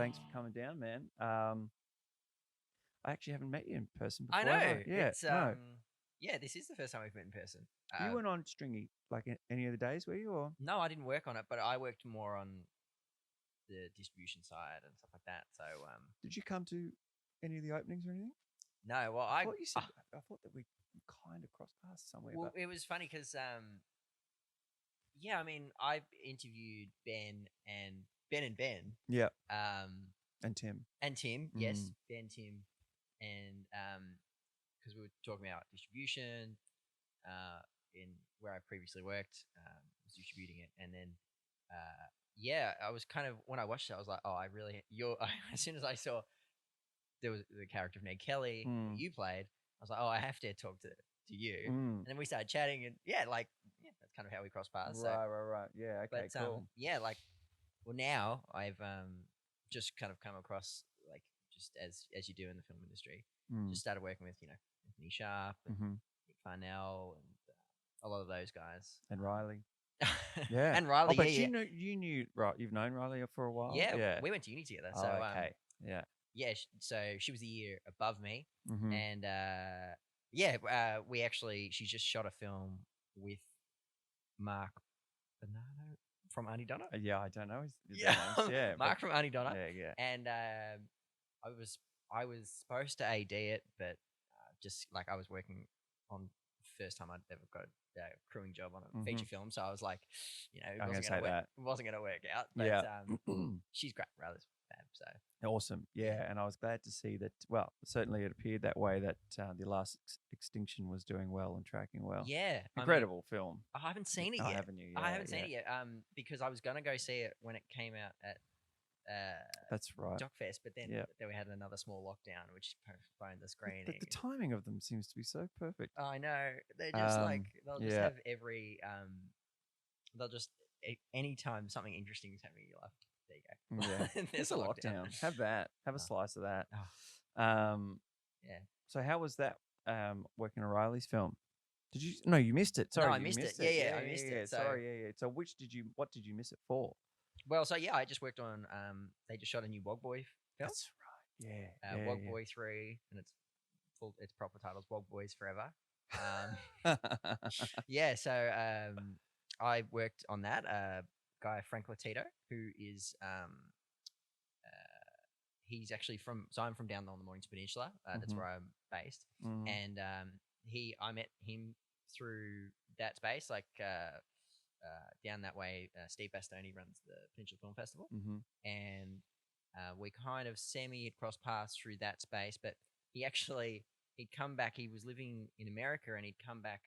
thanks for coming down, man. I actually haven't met you in person I before. know. Have I? Yeah, It's no. yeah, this is the first time we've met in person. You weren't on Stringy like any of the days, were you? Or No, I didn't work on it, but I worked more on the distribution side and stuff like that. So did you come to any of the openings or anything? no, well I thought you said. I thought that we kind of crossed paths somewhere. well, but it was funny because yeah, I mean, I've interviewed Ben and Ben, yeah, and Tim. yes, Ben, Tim, and because we were talking about distribution, in where I previously worked, was distributing it, and then yeah, I was kind of when I watched it, I was like, oh, I really you're. As soon as I saw there was the character of Ned Kelly that you played, I was like, oh, I have to talk to you, and then we started chatting, and yeah, that's kind of how we crossed paths. Right. Yeah. Okay. But cool. yeah, well, now I've just kind of come across like just as you do in the film industry, just started working with Anthony Sharp and Nick Farnell and a lot of those guys and Riley. Yeah, and Riley. But you knew right. You've known Riley for a while. Yeah, we went to uni together. So okay, yeah. So she was a year above me, and we actually she just shot a film with Mark Bernardo from Auntie Donna. Yeah, I don't know. Yeah, Mark from Auntie Donna. Yeah. And I was supposed to AD it, but just like I was working on first time I'd ever got a crewing job on a feature film, so I was like, it wasn't gonna work out. But she's great, rather fab. So awesome, yeah. And I was glad to see that. Well, certainly it appeared that way that The Last Extinction was doing well and tracking well. Yeah, incredible film. I haven't seen it yet. Haven't you? I haven't seen it yet. Because I was gonna go see it when it came out at. That's right. Dockfest, but then we had another small lockdown, which postponed the screening. The timing of them seems to be so perfect. I know. They're just they'll just have every they'll just anytime something interesting is happening, you're like, there you go. Yeah, there's a lockdown. Have that. Have a slice of that. Yeah. So how was that working on Riley's film? Did you? No, you missed it. Sorry, no, I missed it. Yeah, I missed it. So, sorry, yeah. So what did you miss it for? Well, so yeah, I just worked on. They just shot a new Wog Boy film. That's right. Yeah. Wog Boy 3, and its proper title's Wog Boys Forever. Yeah. So I worked on that. Guy Frank Latito, who is he's actually from. So I'm from down on the Mornington Peninsula. That's where I'm based, and I met him through that space, down that way. Steve Bastoni runs the Peninsula Film Festival, and we kind of had crossed paths through that space. But he'd come back. He was living in America, and he'd come back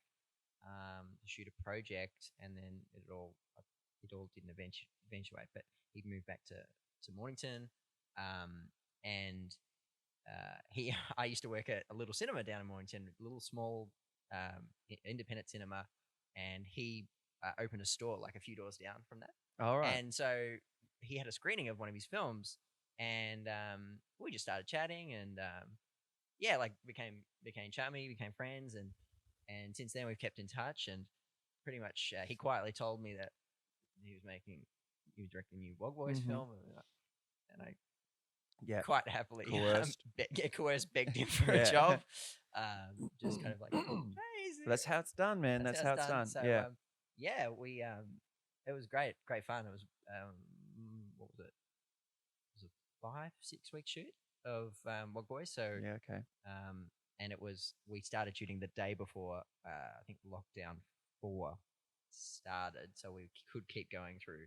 to shoot a project, and then it all didn't eventuate. But he'd moved back to Mornington, and I used to work at a little cinema down in Mornington, a little small independent cinema, and he opened a store like a few doors down from that. All right. And so he had a screening of one of his films, and we just started chatting, and became chummy, became friends, and since then we've kept in touch. And pretty much he quietly told me that he was directing a new Wog Boys film, and I quite happily begged him for a job. Just kind of like, hey, that's how it's done, man. That's how it's done. So, we it was great fun. It was what was it? It was a 5-6 week shoot of Wog Boys. So okay. And we started shooting the day before I think lockdown 4 started, so we could keep going through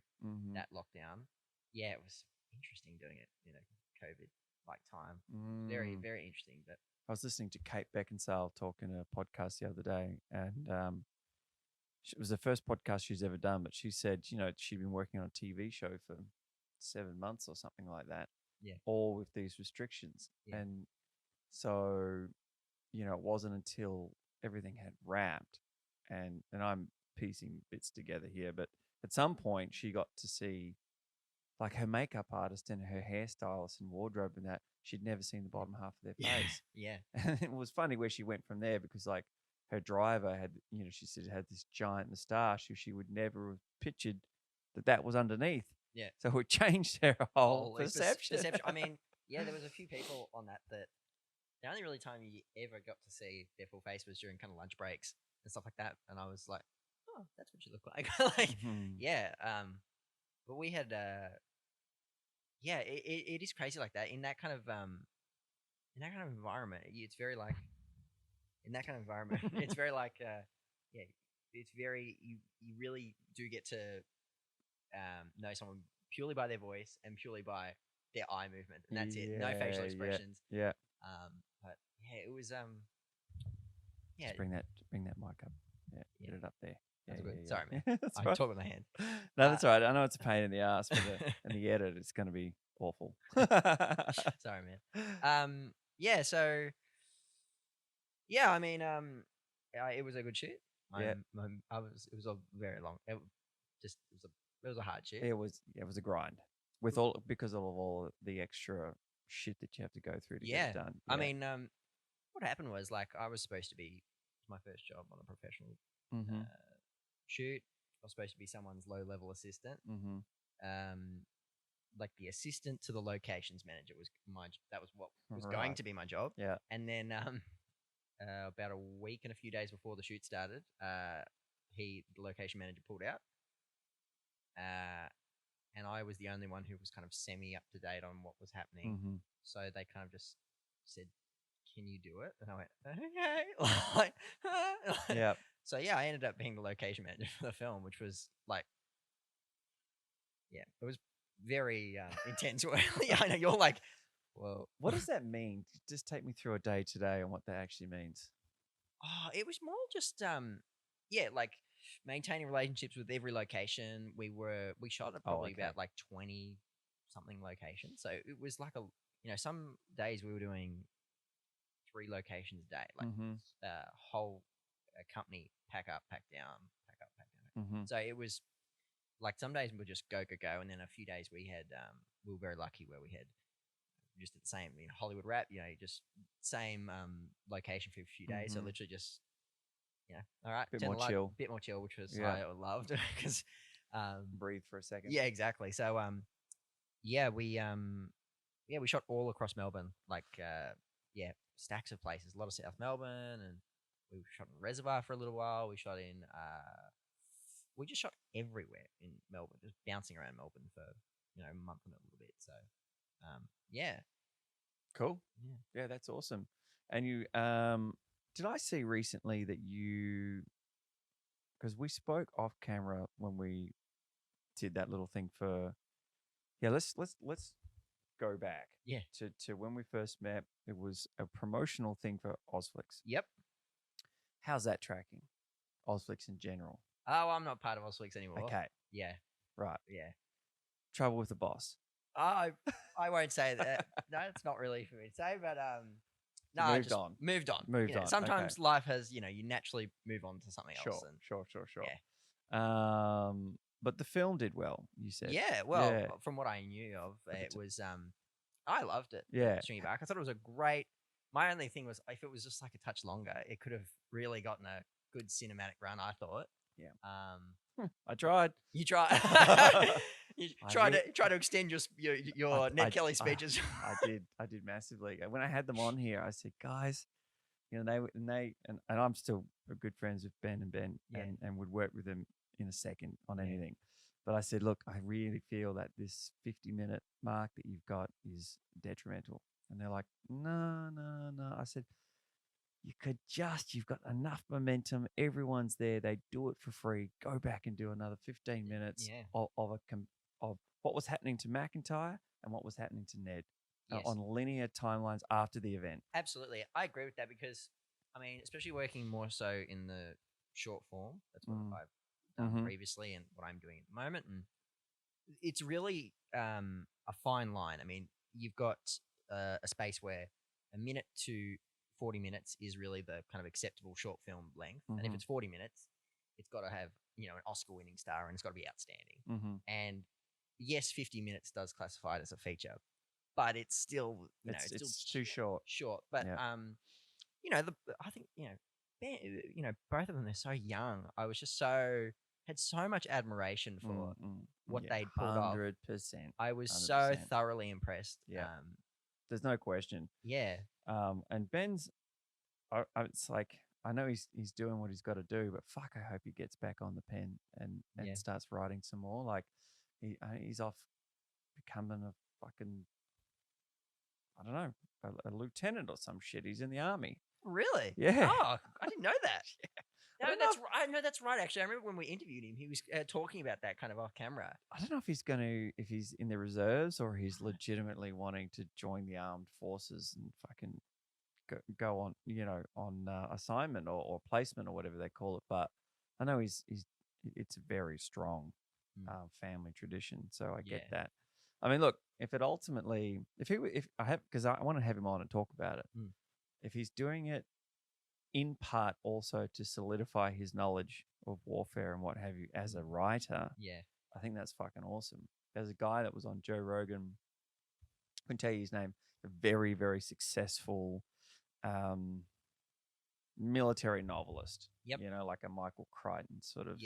that lockdown. Yeah, it was interesting doing it, COVID like time. Very, very interesting. But I was listening to Kate Beckinsale talk in a podcast the other day, and it was the first podcast she's ever done. But she said, she'd been working on a TV show for 7 months or something like that. Yeah, all with these restrictions, and so it wasn't until everything had wrapped, and I'm piecing bits together here, but at some point she got to see like her makeup artist and her hairstylist and wardrobe and that she'd never seen the bottom half of their face. Yeah. And it was funny where she went from there, because like her driver had, she said had this giant moustache who she would never have pictured that was underneath. Yeah. So it changed their whole perception. I mean, yeah, there was a few people on that the only really time you ever got to see their full face was during kind of lunch breaks and stuff like that. And I was like, oh, that's what you look like. Like, yeah. But we had, yeah, it is crazy like that in that kind of environment. It's very like in that kind of environment. It's very like, yeah, it's very you really do get to know someone purely by their voice and purely by their eye movement, and that's it. No facial expressions. Yeah. But yeah, it was yeah. Just bring that mic up. Yeah, get it up there. Yeah, That's good. yeah. Sorry, man. That's I right. talk with my hand. No, that's all right. I know it's a pain in the ass, but in the edit, it's going to be awful. Sorry, man. Yeah. So, yeah. I mean, it was a good shoot. Yeah. It was a very long. It was a hard shoot. It was a grind because of all the extra shit that you have to go through to get it done. Yeah. I mean, what happened was like I was supposed to be my first job on a professional shoot. I was supposed to be someone's low-level assistant. Like the assistant to the locations manager was that was what was going to be my job. Yeah. And then about a week and a few days before the shoot started, the location manager pulled out. And I was the only one who was kind of semi up to date on what was happening. So they kind of just said, "Can you do it?" And I went, "Okay." Yeah. So yeah, I ended up being the location manager for the film, which was like, yeah, it was very intense. Yeah, I know you're like, well, what does that mean? Just take me through a day today and what that actually means. Oh, it was more just yeah, like maintaining relationships with every location. We shot at probably about like 20 something locations. So it was like some days we were doing 3 locations a day, like whole company pack up, pack down, pack up, pack down. So it was like some days we'd just go, and then a few days we had we were very lucky where we had just at the same Hollywood Wrap, just same location for a few days. So literally just all right, bit more chill, which was I loved because breathe for a second. Yeah, exactly. So we shot all across Melbourne, like stacks of places, a lot of South Melbourne, and we shot in the Reservoir for a little while. We shot in we just shot everywhere in Melbourne, just bouncing around Melbourne for a month and a little bit. So yeah, cool. Yeah, that's awesome. And you did I see recently that because we spoke off camera when we did that little thing for let's go back to when we first met. It was a promotional thing for Ozflix. Yep. How's that tracking? Ozflix in general. Oh, I'm not part of Ozflix anymore. Okay. Yeah. Right. Yeah. Trouble with the boss. I won't say that. No, it's not really for me to say, but no, moved on. Sometimes life has, you naturally move on to something else. Sure. Yeah. But the film did well, you said. Yeah, well, from what I knew of, it was I loved it. Yeah. Swinging back, I thought it was a great. My only thing was if it was just like a touch longer, it could have really gotten a good cinematic run. I thought. Yeah. I tried. You tried. You tried to extend your Ned Kelly speeches. I did massively. When I had them on here, I said, guys, and I'm still good friends with Ben and would work with them in a second on anything. But I said, look, I really feel that this 50-minute mark that you've got is detrimental. And they're like, no. I said, you've got enough momentum. Everyone's there. They do it for free. Go back and do another 15 minutes of what was happening to McIntyre and what was happening to Ned on linear timelines after the event. Absolutely. I agree with that because, I mean, especially working more so in the short form, that's what I've done previously and what I'm doing at the moment. And it's really a fine line. I mean, you've got a space where a minute to 40 minutes is really the kind of acceptable short film length. And if it's 40 minutes, it's got to have, an Oscar-winning star and it's got to be outstanding. And yes, 50 minutes does classify it as a feature, but it's still, it's too short. Short. But, I think, Ben, both of them, they're so young. I was just so had so much admiration for what Yeah, they'd pulled off. 100%. I was 100%. so thoroughly impressed. Yeah. There's no question. Yeah. And Ben's, it's like, I know he's doing what he's got to do, but fuck, I hope he gets back on the pen and starts writing some more. Like, he's off becoming a fucking, I don't know, a lieutenant or some shit. He's in the army. Really? Yeah. Oh, I didn't know that. No, that's right. Actually, I remember when we interviewed him, he was talking about that kind of off camera. I don't know if he's in the reserves or he's legitimately wanting to join the armed forces and fucking go on, on assignment or placement or whatever they call it. But I know it's a very strong family tradition, so I get that. I mean, look, if I want to have him on and talk about it. If he's doing it in part also to solidify his knowledge of warfare and what have you as a writer, I think that's fucking awesome. There's a guy that was on Joe Rogan, I can tell you his name, a very, very successful military novelist. Yep. Like a Michael Crichton sort of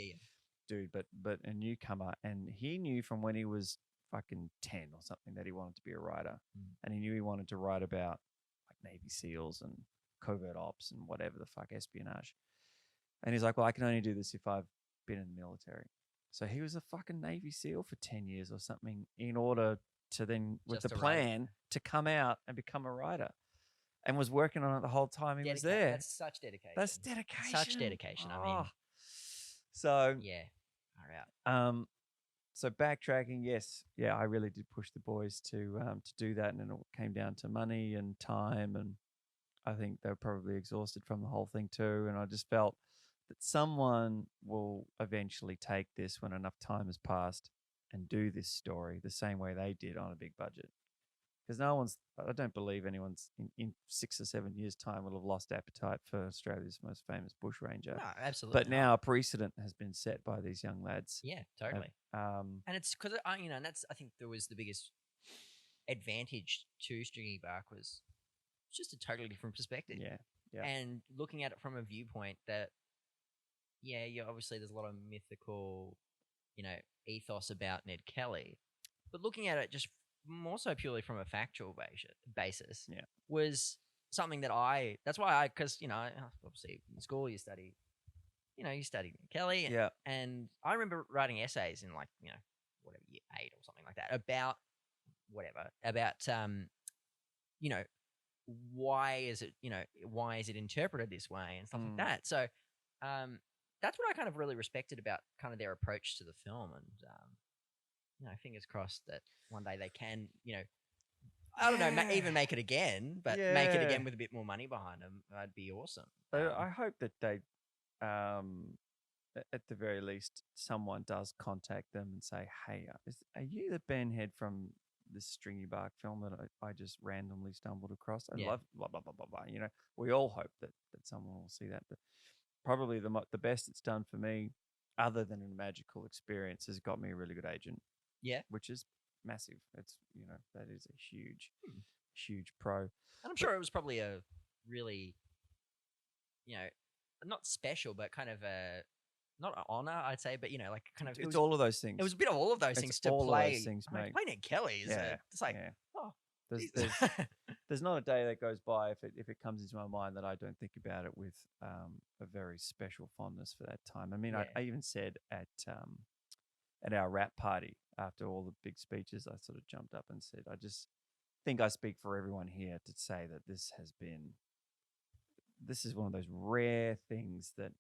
dude, but a newcomer. And he knew from when he was fucking 10 or something that he wanted to be a writer. And he knew he wanted to write about like Navy SEALs and covert ops and whatever the fuck, espionage. And he's like, well, I can only do this if I've been in the military. So he was a fucking Navy SEAL for 10 years or something in order to then, with the plan, to come out and become a writer. And was working on it the whole time he was there. That's such dedication. That's dedication. Such dedication. Oh. I mean, so yeah, all right. So backtracking, yes, I really did push the boys to do that, and then it came down to money and time, and I think they were probably exhausted from the whole thing too. And I just felt that someone will eventually take this when enough time has passed and do this story the same way they did on a big budget. Because I don't believe anyone's in 6 or 7 years' time will have lost appetite for Australia's most famous bushranger. No, absolutely. But now a precedent has been set by these young lads. Yeah, totally. And it's because, and that's, I think there was the biggest advantage to Stringy Bark was just a totally different perspective. Yeah. And looking at it from a viewpoint that, obviously there's a lot of mythical, ethos about Ned Kelly, but looking at it just more so purely from a factual basis was something that because, obviously in school you study Ned Kelly. And I remember writing essays in whatever, year 8 or something like that about why is it interpreted this way and stuff like that. So that's what I kind of really respected about kind of their approach to the film. And fingers crossed that one day they can, I don't know, even make it again, but make it again with a bit more money behind them. That'd be awesome. I hope that they, at the very least, someone does contact them and say, hey, are you the Ben Head from this Stringy Bark film that I just randomly stumbled across? I love blah, blah, blah, blah, blah. We all hope that someone will see that. But probably the best it's done for me, other than a magical experience, has got me a really good agent. Yeah. Which is massive. It's, that is a huge pro. And I'm sure it was probably a really, not special, but kind of not an honor, I'd say, but kind of. It's all of those things. It was a bit of all of those things to play. Those things, mate. Play Ned Kelly is it's like, there's not a day that goes by if it comes into my mind that I don't think about it with a very special fondness for that time. I mean, I even said at our rap party after all the big speeches, I sort of jumped up and said, I just think I speak for everyone here to say that this is one of those rare things that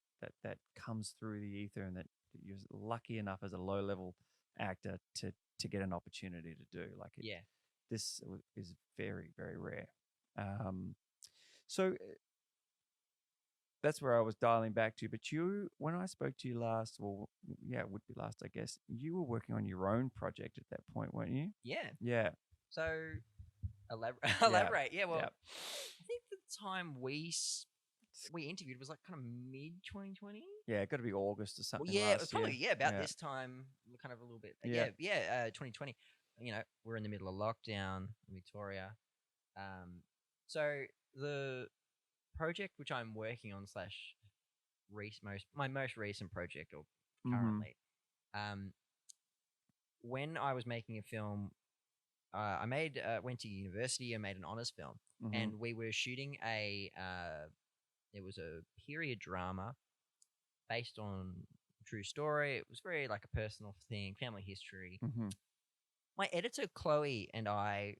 comes through the ether, and that you're lucky enough as a low-level actor to get an opportunity to do. This is very, very rare. So that's where I was dialing back to. But when I spoke to you last, it would be last, I guess, you were working on your own project at that point, weren't you? Yeah. Yeah. So elaborate. Yeah. Well, I think the time we interviewed was kind of mid 2020. Yeah, it got to be August or something. Well, it was probably about this time, kind of a little bit. 2020. We're in the middle of lockdown in Victoria. So the project which I'm working on / my most recent project, or currently. When I was making a film, I went to university and made an honors film, and we were shooting it was a period drama based on a true story. It was very like a personal thing, family history. My editor Chloe and I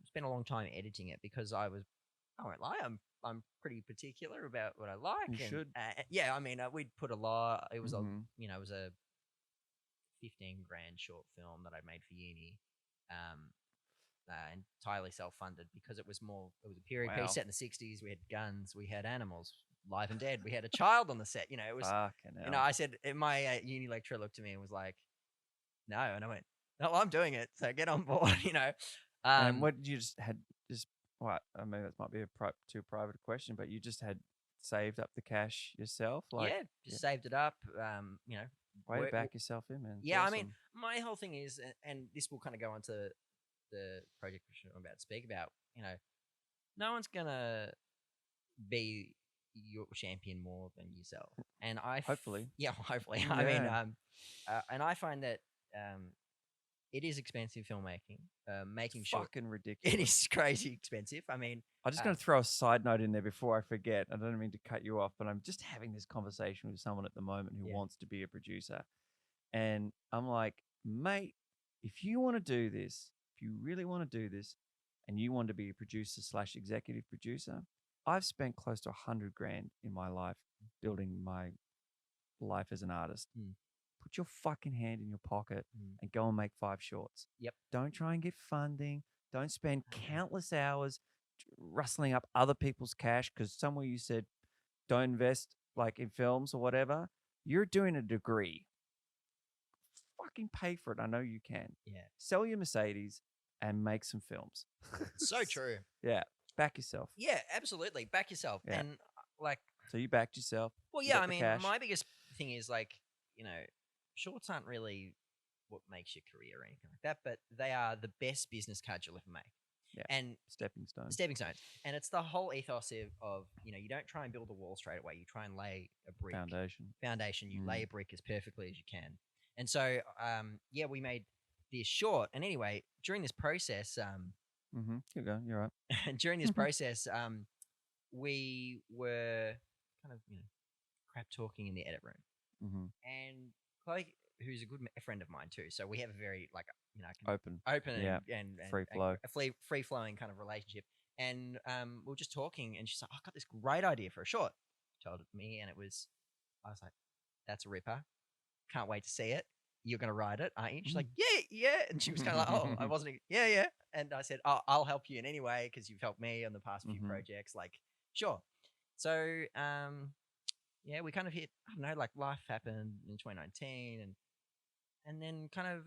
spent a long time editing it because I won't lie, I'm pretty particular about what I like. You should. Yeah, I mean, we'd put a lot. It was it was a 15 grand short film that I made for uni, entirely self-funded because it was a period piece set in the 60s. We had guns, we had animals, live and dead. We had a child on the set. It was, I said, my uni lecturer looked at me and was like, no. And I went, no, I'm doing it. So get on board, And what you what? I mean, that might be too private a question, but you just had saved up the cash yourself? Saved it up, Way to back yourself in, man. Yeah, awesome. I mean, my whole thing is, and this will kind of go on to the project I'm about to speak about, no one's going to be your champion more than yourself. And hopefully. Hopefully. Yeah. I mean, and I find that it is expensive filmmaking. It's fucking ridiculous. It is crazy expensive. I mean, I'm just going to throw a side note in there before I forget. I don't mean to cut you off, but I'm just having this conversation with someone at the moment who wants to be a producer. And I'm like, mate, if you want to do this, if you really want to do this, and you want to be a producer / executive producer, I've spent close to 100 grand in my life building my life as an artist. Put your fucking hand in your pocket and go and make 5 shorts. Yep. Don't try and get funding. Don't spend countless hours rustling up other people's cash because somewhere you said don't invest like in films or whatever. You're doing a degree. Fucking pay for it. I know you can. Yeah. Sell your Mercedes and make some films. So true. Yeah. Back yourself. Yeah, absolutely. Back yourself. Yeah. And so you backed yourself. Well, yeah, I mean, my biggest thing is shorts aren't really what makes your career or anything like that, but they are the best business cards you'll ever make. Yeah. And stepping stones. And it's the whole ethos of you don't try and build a wall straight away. You try and lay a brick. Foundation. You lay a brick as perfectly as you can. And so, we made this short. And anyway, during this process, keep going. You're right. During this process, we were kind of, crap talking in the edit room. And Chloe, who's a good friend of mine too, so we have a very open and free flowing kind of relationship. And we were just talking, and she's like, "I got this great idea for a short." She told it to me, and I was like, "That's a ripper! Can't wait to see it. You're going to write it, aren't you?" She's like, "Yeah." And she was kind of like, "Oh, I wasn't." Yeah. And I said, "I'll help you in any way because you've helped me on the past few projects. Like, sure." So we kind of hit, I don't know, like life happened in 2019, and then kind of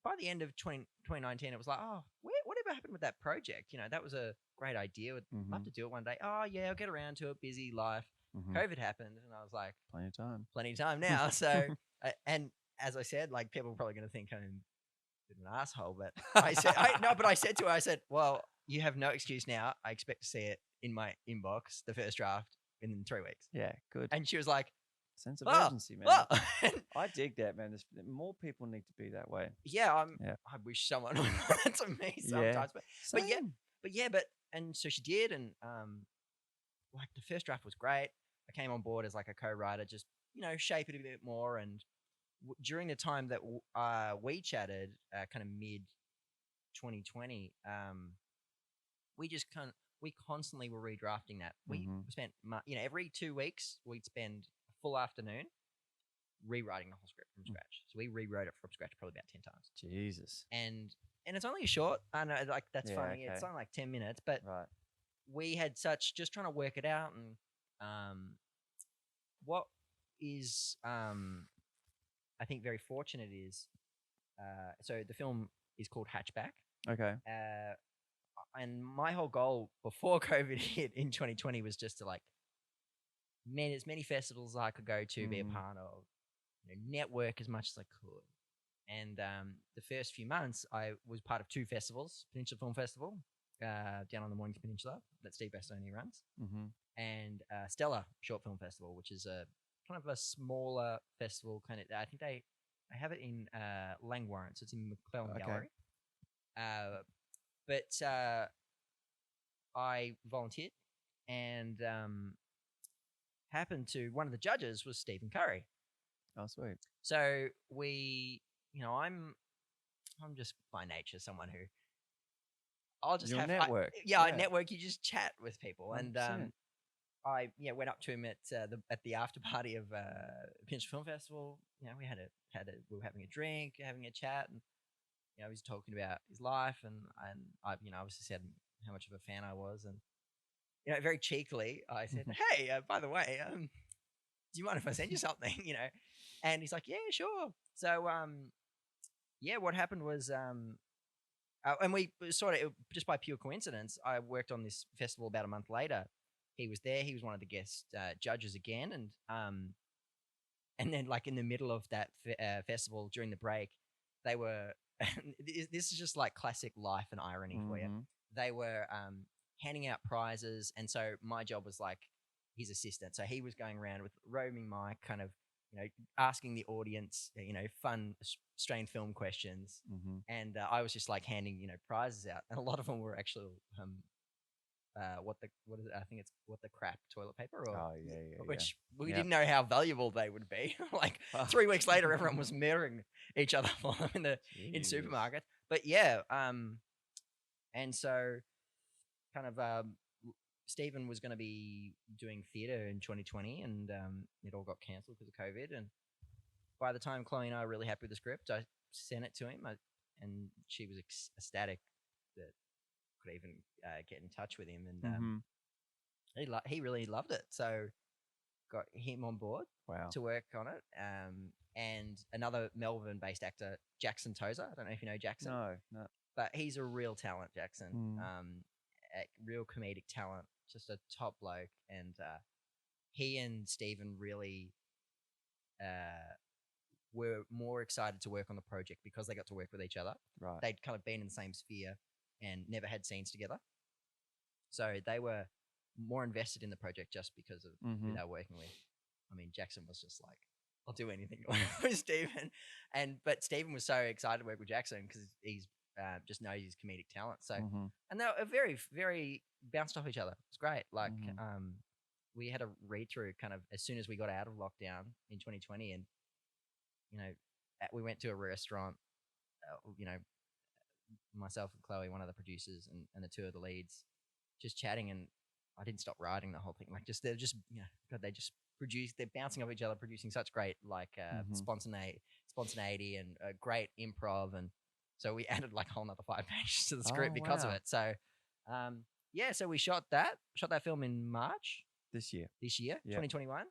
by the end of 2019, it was like, oh, whatever happened with that project? That was a great idea. I'd love to do it one day. Oh yeah, I'll get around to it. Busy life. COVID happened, and I was like, plenty of time now. So and as I said, like people are probably going to think I'm an asshole, but I said to her, I said, well, you have no excuse now. I expect to see it in my inbox, the first draft, in 3 weeks. Yeah, good. And she was like, sense of urgency, man. I dig that, man. More people need to be that way. Yeah, I wish someone would want that to me sometimes. But and so she did, and the first draft was great. I came on board as like a co-writer, just shape it a bit more. And during the time that we chatted, kind of mid 2020, we constantly were redrafting that. We spent, every 2 weeks we'd spend a full afternoon rewriting the whole script from scratch. So we rewrote it from scratch probably about 10 times. Jesus. And it's only a short. I know, like that's funny. Okay. It's only like 10 minutes, but we had just trying to work it out. And what is I think very fortunate is so the film is called Hatchback. Okay. And my whole goal before COVID hit in 2020 was just to as many festivals as I could go to, be a part of, network as much as I could. And the first few months, I was part of 2 festivals: Peninsula Film Festival down on the Mornington Peninsula that Steve Bastoni runs, and Stella Short Film Festival, which is a kind of a smaller festival. I think they have it in Langwarrin, so it's in McClellan Gallery. But I volunteered, and happened to one of the judges was Stephen Curry. Oh, sweet. So I'm just by nature someone who I'll just You'll have network. I network. You just chat with people, 100%. and I went up to him at the after party of Pinch Film Festival. We we were having a drink, having a chat, and he was talking about his life, and I obviously said how much of a fan I was, and very cheekily I said, "Hey, by the way, do you mind if I send you something?" And he's like, "Yeah, sure." So what happened was and we sort of just by pure coincidence, I worked on this festival about a month later. He was there. He was one of the guest judges again, and then like in the middle of that festival during the break, they were. This is just like classic life and irony for you. They were handing out prizes, and so my job was like his assistant. So he was going around with roaming mic, kind of asking the audience fun strange film questions, and I was just like handing prizes out, and a lot of them were actually what is it? I think it's what the crap toilet paper, or which we didn't know how valuable they would be. Like 3 weeks later, everyone was mirroring each other for them in supermarkets. But and so kind of Stephen was going to be doing theatre in 2020, and it all got cancelled because of COVID. And by the time Chloe and I were really happy with the script, I sent it to him, and she was ecstatic that could even get in touch with him, and he really loved it. So got him on board to work on it. And another Melbourne-based actor, Jackson Tozer. I don't know if you know Jackson. No. But he's a real talent, Jackson. A real comedic talent, just a top bloke. And he and Stephen really were more excited to work on the project because they got to work with each other. Right. They'd kind of been in the same sphere and never had scenes together. So they were more invested in the project just because of who they were working with. I mean, Jackson was just like, I'll do anything with Stephen. But Stephen was so excited to work with Jackson because he's just knows his comedic talent. So, and they were very, very bounced off each other. It's great. Like, we had a read through kind of as soon as we got out of lockdown in 2020, and we went to a restaurant. Myself and Chloe, one of the producers, and the two of the leads, just chatting, and I didn't stop writing the whole thing. Like, they're just they just produce. They're bouncing off each other, producing such great spontaneity and great improv, and so we added like a whole nother 5 pages to the script because of it. So, so we shot that film in March this year, 2021.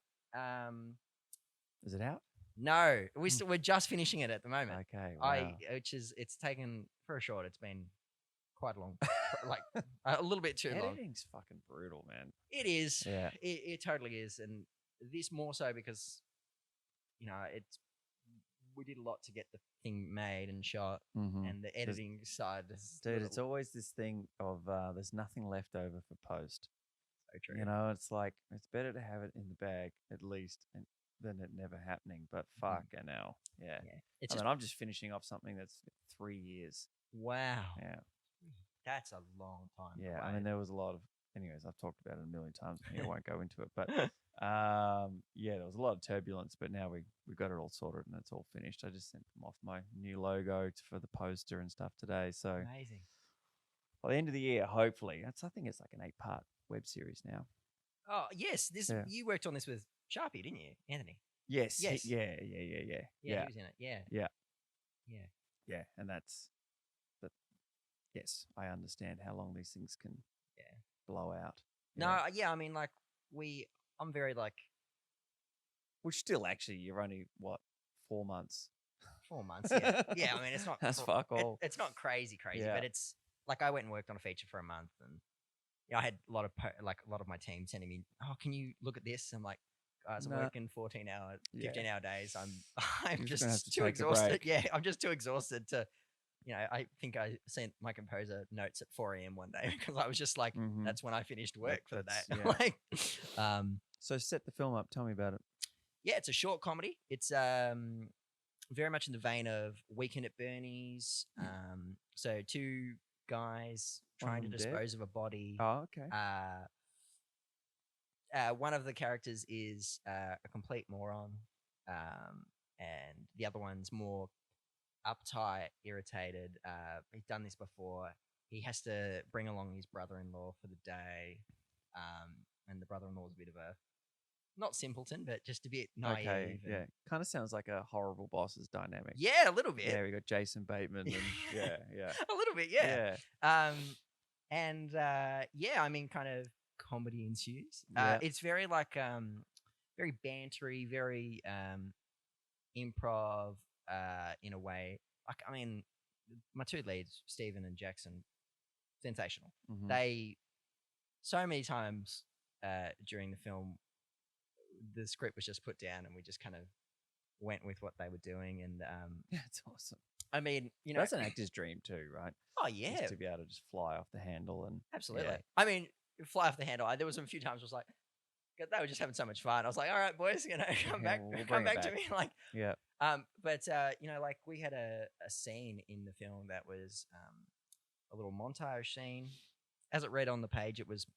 Is it out? No, we're just finishing it at the moment. Okay, wow. It's taken for a short. It's been quite a long, like a little bit too long. Editing's fucking brutal, man. It is. Yeah, it totally is, and this more so because we did a lot to get the thing made and shot, and the editing side. Dude, it's always this thing of there's nothing left over for post. So true. It's like it's better to have it in the bag at least than it never happening. But fucking hell, yeah. I'm just finishing off something that's 3 years. Wow. Yeah. That's a long time. Yeah, I mean, there was a lot of. Anyways, I've talked about it a million times. I won't go into it, but there was a lot of turbulence. But now we got it all sorted and it's all finished. I just sent them off my new logo for the poster and stuff today. So amazing. By the end of the year, hopefully, I think it's like an 8-part web series now. Oh yes, you worked on this with Sharpie, didn't you, Anthony? Yes. Yes. Yeah. He was in it. Yeah, and that's. Yes, I understand how long these things can blow out. I mean, like I'm very like. Which still, actually, you're only 4 months. 4 months, yeah. Yeah, I mean, it's not. That's fuck all. It's not crazy, but it's like I went and worked on a feature for a month, and I had a lot of my team sending me, "Oh, can you look at this?" I'm like, guys, I'm working 15-hour, 15-hour days. I'm just too exhausted. Yeah, I'm just too exhausted to. I think I sent my composer notes at 4 a.m. one day because I was just like, that's when I finished work for the day. Yeah. So set the film up. Tell me about it. it's a short comedy. It's very much in the vein of Weekend at Bernie's. So two guys trying to dispose of a body. Oh, okay. One of the characters is a complete moron, and the other one's more uptight, irritated. He's done this before. He has to bring along his brother-in-law for the day, and the brother-in-law is a bit of a not simpleton, but just a bit naive. Okay, yeah. Kind of sounds like a horrible boss's dynamic. Yeah, a little bit. Yeah, we got Jason Bateman and yeah. A little bit, yeah. I mean, kind of comedy ensues. It's very like very bantery, very improv in a way. Like, I mean, my two leads, Stephen and Jackson, sensational. Mm-hmm. They so many times during the film, the script was just put down and we just kind of went with what they were doing. And yeah, it's awesome. I mean, that's an actor's dream too, right? Oh yeah, just to be able to just fly off the handle and absolutely. Yeah. I mean, fly off the handle. There was a few times I was like, they were just having so much fun. I was like, all right, boys, come back to me, like yeah. But like we had a scene in the film that was a little montage scene. As it read on the page, it was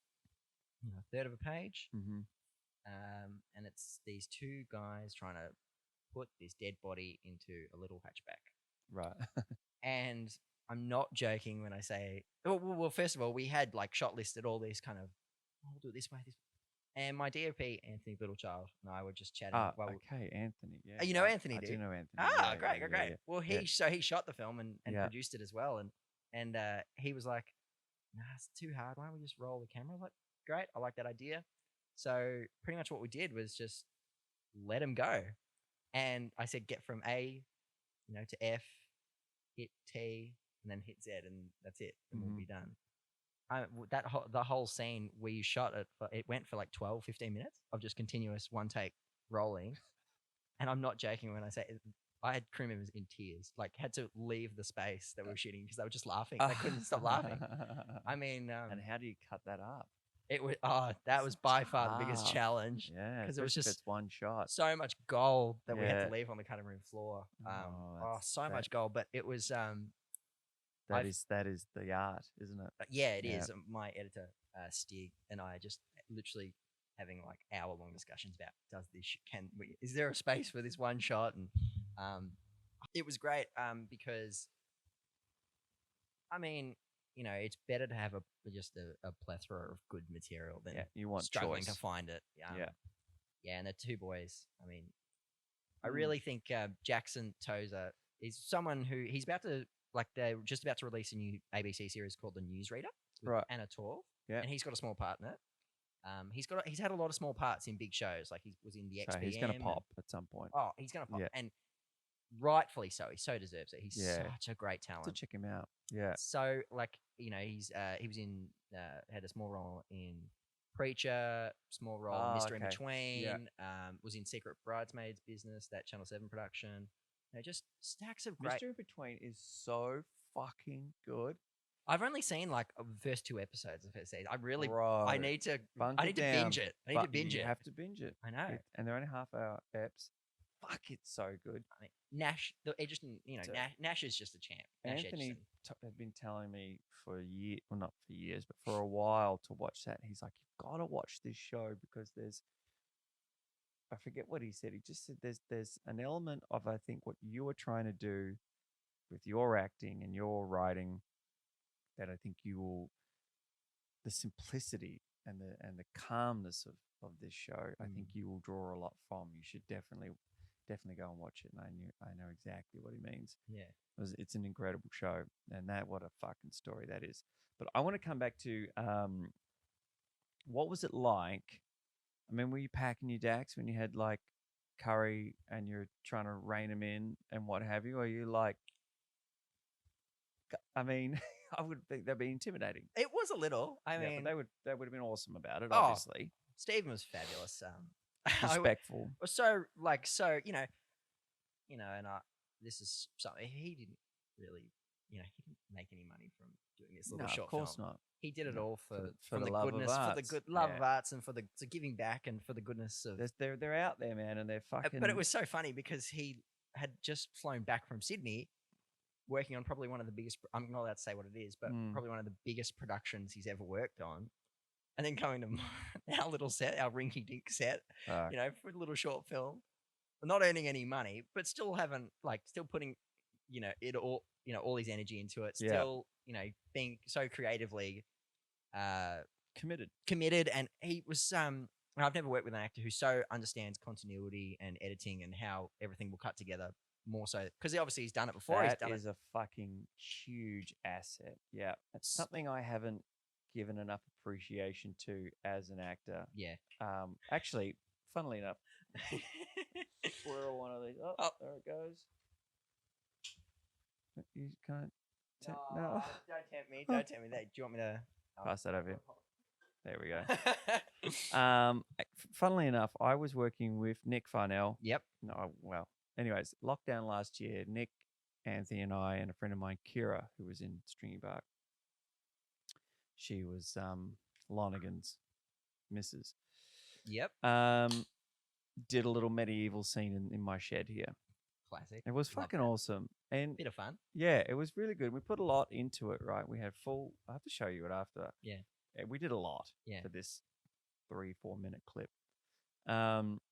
a third of a page. Mm-hmm. And it's these two guys trying to put this dead body into a little hatchback. Right. And I'm not joking when I say, well, first of all, we had like shot listed all these kind of, we'll do it this way, this way. And my DOP, Anthony Littlechild, and I were just chatting. Okay, Anthony. Yeah, you know Anthony, I do do know Anthony. Ah, great. Yeah. Well, he shot the film and produced it as well, and he was like, "Nah, it's too hard. Why don't we just roll the camera?" I'm like, great, I like that idea. So pretty much what we did was just let him go, and I said, get from A, to F, hit T, and then hit Z, and that's it, and we'll be done. The whole scene we shot it went for like 12, 15 minutes of just continuous one take rolling. And I'm not joking when I say I had crew members in tears, like had to leave the space that we were shooting because they were just laughing. They couldn't stop laughing. I mean, and how do you cut that up? It was that was by far the biggest challenge. Yeah, because it was just it's one shot. So much gold that we had to leave on the cutting room floor. Much gold, but it was that is the art, isn't it? Yeah, it is. My editor, Stig, and I just literally having like hour-long discussions about is there a space for this one shot? And it was great because, I mean, it's better to have just a plethora of good material than you want struggling choice. to find it. And the two boys. I mean, I Mm. really think Jackson Tozer is someone who they're just about to release a new ABC series called The Newsreader with Right. Anna Torv. Yeah. And he's got a small part in it. He's had a lot of small parts in big shows, like he was in the XPM. So he's going to pop at some point. Oh, he's going to pop, and rightfully so. He so deserves it. He's such a great talent. To check him out. Yeah. So he was in had a small role in Preacher, small role in Mr. In Between. Yeah. Was in Secret Bridesmaids Business, that Channel 7 production. Just stacks of great. Mr. In Between is so fucking good. I've only seen like the first 2 episodes of it. I need to binge it. I need to binge it. You have to binge it. I know. And they're only half-hour eps. Fuck, it's so good. I mean, Nash, Nash is just a champ. Anthony had been telling me for years, well, not for years, but for a while to watch that. He's like, you've got to watch this show because I forget what he said. He just said there's an element of, I think, what you were trying to do with your acting and your writing that I think the simplicity and the calmness of this show, I think you will draw a lot from. You should definitely go and watch it. And I know exactly what he means. Yeah. It's an incredible show. And what a fucking story that is. But I want to come back to what was it like? I mean, were you packing your dacks when you had like curry and you're trying to rein them in and what have you? Or are you like, I mean, I would think that'd be intimidating. It was a little. I mean, but they would have been awesome about it, obviously. Stephen was fabulous. Respectful. And this is something he didn't really, he didn't make any money from doing this little short film. Of course not. he did it all for the the love goodness, of for the arts. good love of arts, and for the giving back, and for the goodness of. They're out there, man, and they're fucking. But it was so funny because he had just flown back from Sydney, working on probably one of the biggest. I'm not allowed to say what it is, but probably one of the biggest productions he's ever worked on. And then coming to our little set, our rinky-dink set, for a little short film, not earning any money, but still still putting, it all, all his energy into it, still, being so creatively committed. And he was, I've never worked with an actor who so understands continuity and editing and how everything will cut together more so, because obviously he's done it before. That is a fucking huge asset. Yeah. It's something I haven't given enough appreciation to as an actor. Yeah. Actually, funnily enough, we're one of these. Oh, there it goes. You can't. No. Don't tempt me. Don't tempt me. Do you want me to pass that over here? There we go. Funnily enough, I was working with Nick Farnell. Yep. No, well, anyways, lockdown last year, Nick, Anthony, and I, and a friend of mine, Kira, who was in Stringy Bark. She was Lonergan's missus. Yep. Did a little medieval scene in my shed here. Classic. It was fucking awesome. And bit of fun. Yeah, it was really good. We put a lot into it, right? We had I have to show you it after. Yeah. We did a lot for this 3-4 minute clip. But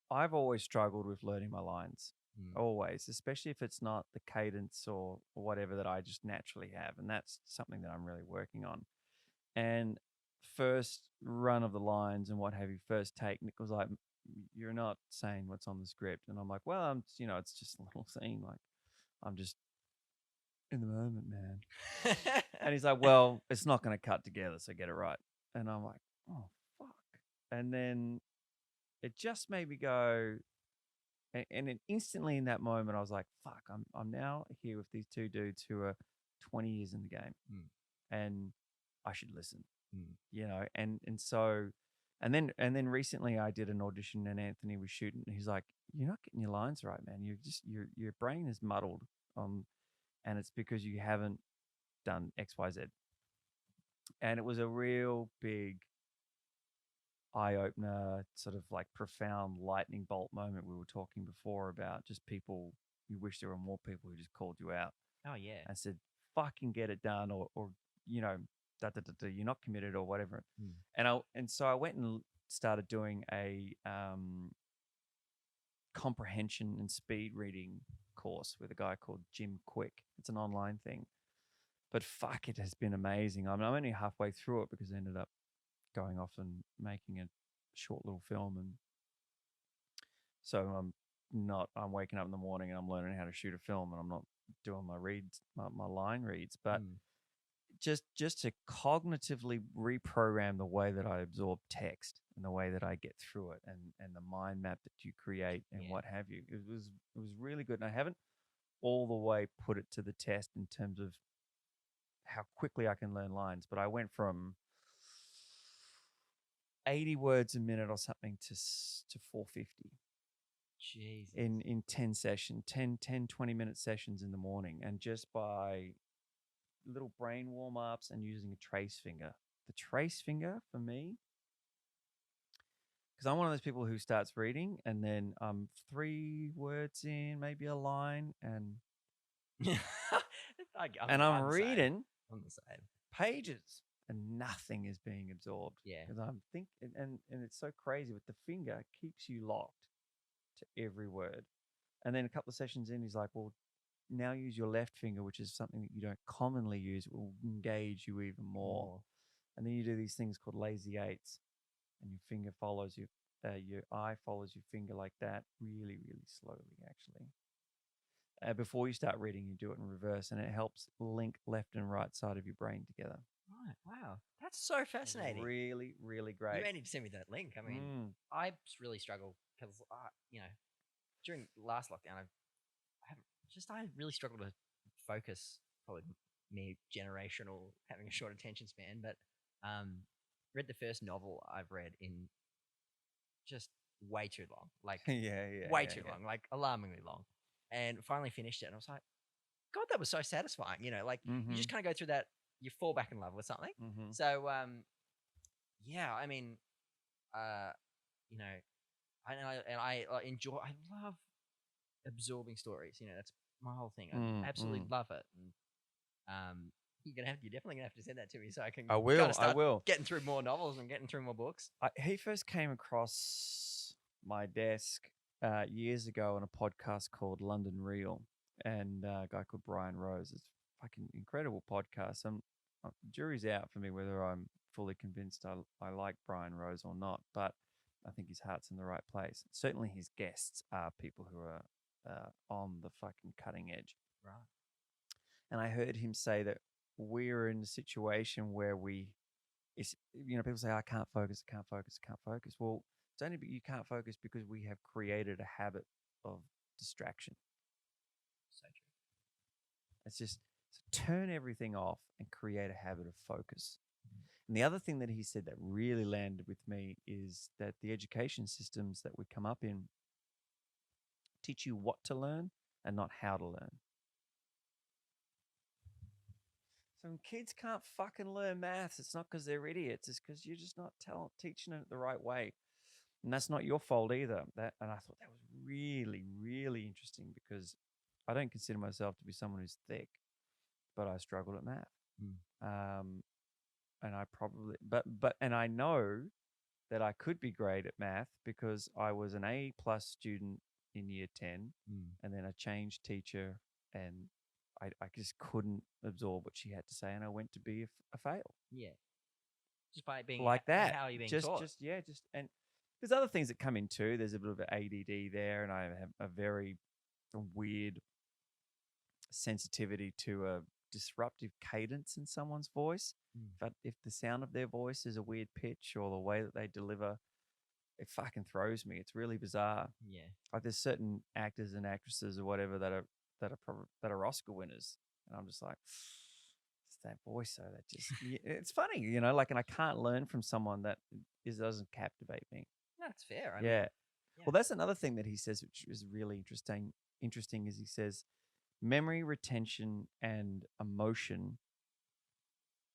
I've always struggled with learning my lines. Always, especially if it's not the cadence or whatever that I just naturally have. And that's something that I'm really working on. And first run of the lines and what have you, first take, Nick was like, you're not saying what's on the script. And I'm like, well, it's just a little scene. Like, I'm just in the moment, man. And he's like, well, it's not going to cut together, so get it right. And I'm like, oh, fuck. And then it just made me go, and then instantly in that moment, I was like, fuck, I'm now here with these two dudes who are 20 years in the game, and I should listen, and then recently I did an audition and Anthony was shooting, and he's like, you're not getting your lines right, man. Your brain is muddled, and it's because you haven't done XYZ. And it was a real big eye-opener, sort of like profound lightning bolt moment. We were talking before about just people, you wish there were more people who just called you out. Oh, yeah. And said, fucking get it done, or you're not committed or whatever. And so I went and started doing a comprehension and speed reading course with a guy called Jim Quick. It's an online thing. But fuck, it has been amazing. I'm only halfway through it because I ended up going off and making a short little film. And so I'm waking up in the morning and I'm learning how to shoot a film, and I'm not doing my reads, my line reads, but just to cognitively reprogram the way that I absorb text and the way that I get through it, and the mind map that you create and what have you. It was really good. And I haven't all the way put it to the test in terms of how quickly I can learn lines, but I went from 80 words a minute or something to 450. Jesus. In 10, 20 minute sessions in the morning, and just by little brain warm-ups and using a trace finger. The trace finger for me, because I'm one of those people who starts reading and then 3 words in, maybe a line, and I'm reading on the side pages and nothing is being absorbed. Yeah. Because I'm thinking, and it's so crazy with the finger, it keeps you locked to every word. And then a couple of sessions in, he's like, well, now use your left finger, which is something that you don't commonly use. It will engage you even more. And then you do these things called lazy eights, and your finger follows your eye follows your finger like that, really, really slowly, actually. Before you start reading, you do it in reverse, and it helps link left and right side of your brain together. Right. Wow. That's so fascinating. Really, really great. You may need to send me that link. I mean, I really struggle because, during last lockdown, I really struggled to focus. Probably me, generational, having a short attention span. But read the first novel I've read in just way too long. Like way too long, like alarmingly long. And finally finished it, and I was like, God, that was so satisfying. You just kind of go through that you fall back in love with something. Mm-hmm. So yeah, I mean, you know, I enjoy. I love absorbing stories. You know, that's my whole thing. I absolutely love it. And you're definitely gonna have to send that to me so I can I will. kind of start I will. getting through more novels and getting through more books. He first came across my desk years ago on a podcast called London Real, and a guy called Brian Rose. It's a fucking incredible podcast. Jury's out for me whether I'm fully convinced I like Brian Rose or not, but I think his heart's in the right place. Certainly, his guests are people who are on the fucking cutting edge. Right. And I heard him say that we're in a situation where people say, I can't focus, I can't focus, I can't focus. Well, it's only you can't focus because we have created a habit of distraction. So true. It's just turn everything off and create a habit of focus. And the other thing that he said that really landed with me is that the education systems that we come up in teach you what to learn and not how to learn. So when kids can't fucking learn maths, it's not because they're idiots. It's because you're just not teaching it the right way. And that's not your fault either. And I thought that was really, really interesting because I don't consider myself to be someone who's thick, but I struggled at math. And I probably, and I know that I could be great at math because I was an A+ student in year 10, and then I changed teacher, and I just couldn't absorb what she had to say, and I went to be a fail. Yeah, just by being like that. How are you being taught? And there's other things that come in too. There's a bit of an ADD there, and I have a very weird sensitivity to a disruptive cadence in someone's voice. But if the sound of their voice is a weird pitch or the way that they deliver, it fucking throws me. It's really bizarre. Yeah, like there's certain actors and actresses or whatever that are Oscar winners, and I'm just like, it's that voice. So that just it's funny, like, and I can't learn from someone that doesn't captivate me. That's fair. I mean, yeah. Well, that's another thing that he says, which is really interesting. Is he says memory retention and emotion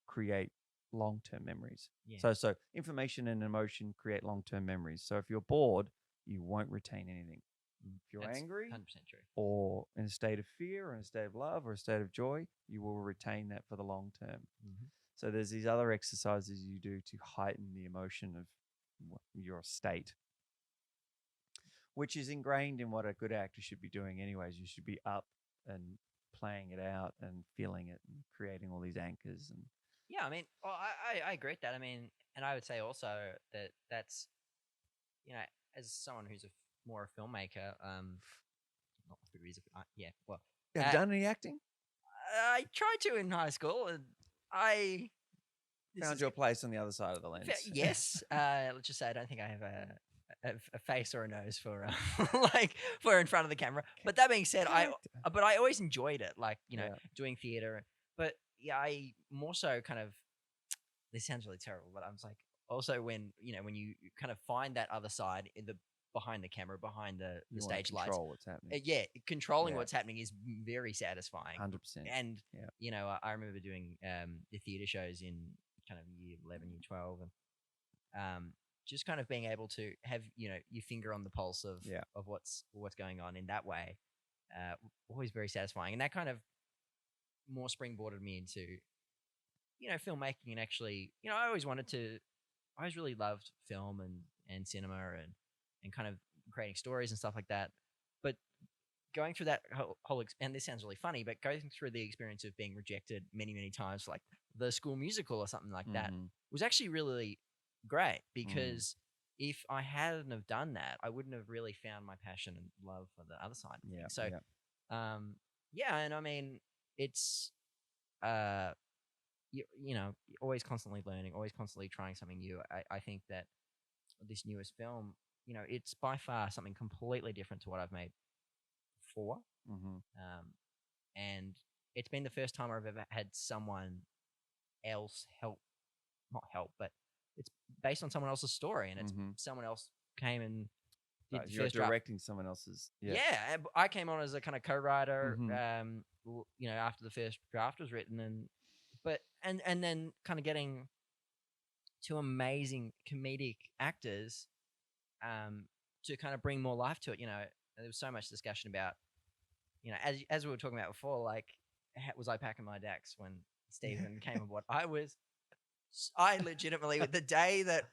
create long-term memories. Yeah. So information and emotion create long-term memories. So if you're bored, you won't retain anything. If you're angry 100% true. or in a state of fear or in a state of love or a state of joy, you will retain that for the long term. So there's these other exercises you do to heighten the emotion of your state, which is ingrained in what a good actor should be doing anyways. You should be up and playing it out and feeling it and creating all these anchors. And yeah, I mean, I agree with that. I mean, and I would say also that that's, as someone who's more a filmmaker, not who is, well. Have you done any acting? I tried to in high school, and I found your place on the other side of the lens. Yes. Let's just say I don't think I have a face or a nose for for in front of the camera. But that being said, I always enjoyed it, doing theater. But yeah, I more so kind of, this sounds really terrible, but I'm just like, also when you kind of find that other side in the behind the camera, behind the stage lights, what's happening. Controlling what's happening is very satisfying. 100%. And I remember doing the theater shows in kind of year 11, year 12, and just kind of being able to have your finger on the pulse of what's going on in that way, always very satisfying. And that kind of more springboarded me into filmmaking. And actually, I always really loved film and cinema and kind of creating stories and stuff like that. But going through that whole and this sounds really funny, but going through the experience of being rejected many, many times, like the school musical or something like that, was actually really great, because if I hadn't have done that, I wouldn't have really found my passion and love for the other side of things. So, and I mean, it's always constantly learning, always constantly trying something new. I think that this newest film, it's by far something completely different to what I've made before. And it's been the first time I've ever had someone else not help, but it's based on someone else's story, and it's someone else came and did the first directing draft. Someone else's. And I came on as a kind of co-writer, after the first draft was written, and But and then kind of getting two amazing comedic actors to kind of bring more life to it. There was so much discussion about, as we were talking about before, like, was I packing my decks when Stephen came aboard? I legitimately, the day that,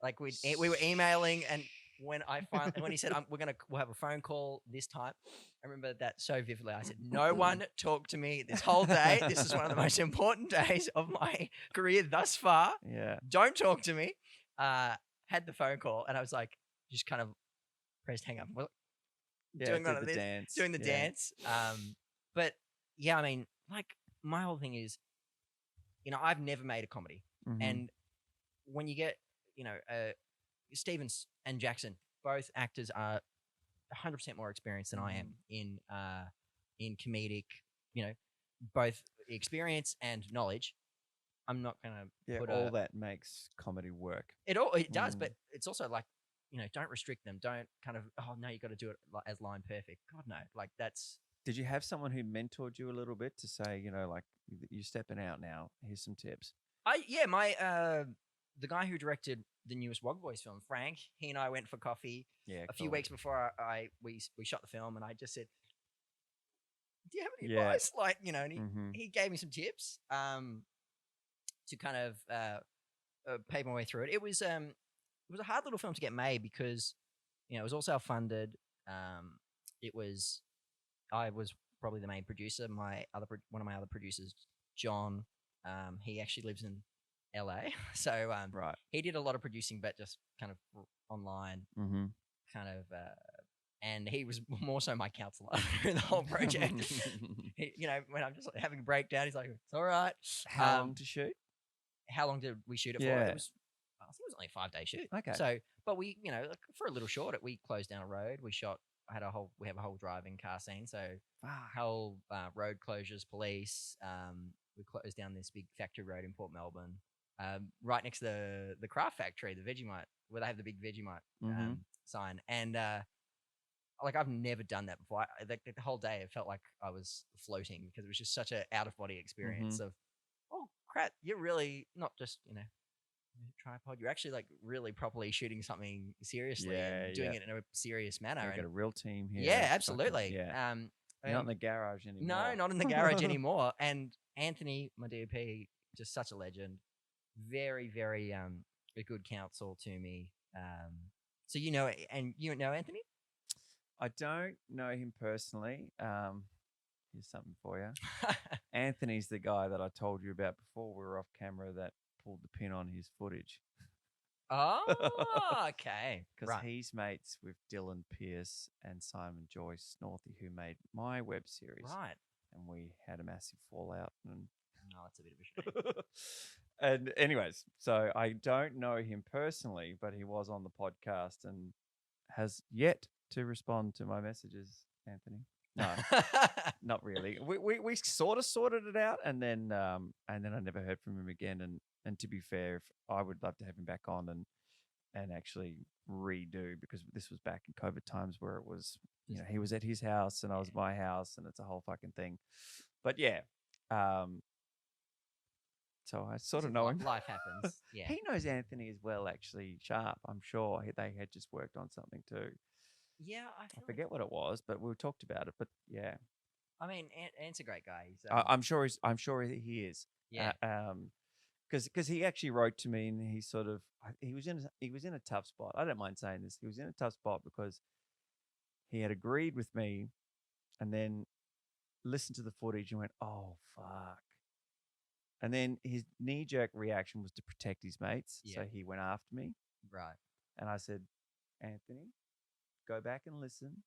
like, we were emailing, and when he said we'll have a phone call this time, I remember that so vividly. I said, no one talk to me this whole day. This is one of the most important days of my career thus far. Yeah. Don't talk to me. Had the phone call, and I was like, just kind of pressed hang up. Doing one of this, dance. Doing the dance. But yeah, I mean, like, my whole thing is, I've never made a comedy. And when you get, Stevens and Jackson, both actors are 100% more experienced than I am in comedic, both experience and knowledge. I'm not gonna put all that makes comedy work. It does, but it's also like, don't restrict them. Don't kind of, oh no, you got to do it as line perfect. God no, like that's. Did you have someone who mentored you a little bit to say, like, you're stepping out now? Here's some tips. The guy who directed the newest Wog Boys film, Frank, he and I went for coffee a few weeks before we shot the film, and I just said, do you have any advice? Like, and he gave me some tips to kind of pave my way through it. It was a hard little film to get made because, it was all self-funded. I was probably the main producer. One of my other producers, John, he actually lives in LA, so right. He did a lot of producing, but just kind of online, kind of, and he was more so my counselor through the whole project. When I'm just having a breakdown, he's like, "It's all right." How long to shoot? How long did we shoot it for? Yeah. I think it was only a 5-day shoot. Okay. So, but we, for a little short, we closed down a road. We have a whole driving car scene. So, whole road closures, police. We closed down this big factory road in Port Melbourne, right next to the craft factory, the Vegemite, where they have the big Vegemite sign. And like, I've never done that before. The whole day, it felt like I was floating because it was just such an out of body experience of, oh crap, you're really not just tripod. You're actually like really properly shooting something seriously and doing it in a serious manner. You've got a real team here. Yeah, absolutely. Yeah. Not in the garage anymore. No, not in the garage anymore. And Anthony, my DP, just such a legend. Very, very a good counsel to me. So you know Anthony? I don't know him personally. Here's something for you. Anthony's the guy that I told you about before we were off camera that pulled the pin on his footage. Oh, okay. Because he's mates with Dylan Pierce and Simon Joyce Northey, who made my web series. Right. And we had a massive fallout. And that's a bit of a shame. And anyways, so I don't know him personally, but he was on the podcast and has yet to respond to my messages, Anthony. No, not really. We sort of sorted it out, and then I never heard from him again. And to be fair, I would love to have him back on and actually redo, because this was back in COVID times where it was, he was at his house and I was at my house, and it's a whole fucking thing. But yeah, so I sort of know him. Life happens. Yeah, he knows Anthony as well. Actually, Sharp. I'm sure they had just worked on something too. Yeah, I forget what it was, but we talked about it. But yeah, I mean, Ant's a great guy. I'm sure he is. Yeah. Because he actually wrote to me, and he was in a tough spot. I don't mind saying this. He was in a tough spot because he had agreed with me, and then listened to the footage and went, "Oh fuck." And then his knee-jerk reaction was to protect his mates, so he went after me. Right. And I said, "Anthony, go back and listen.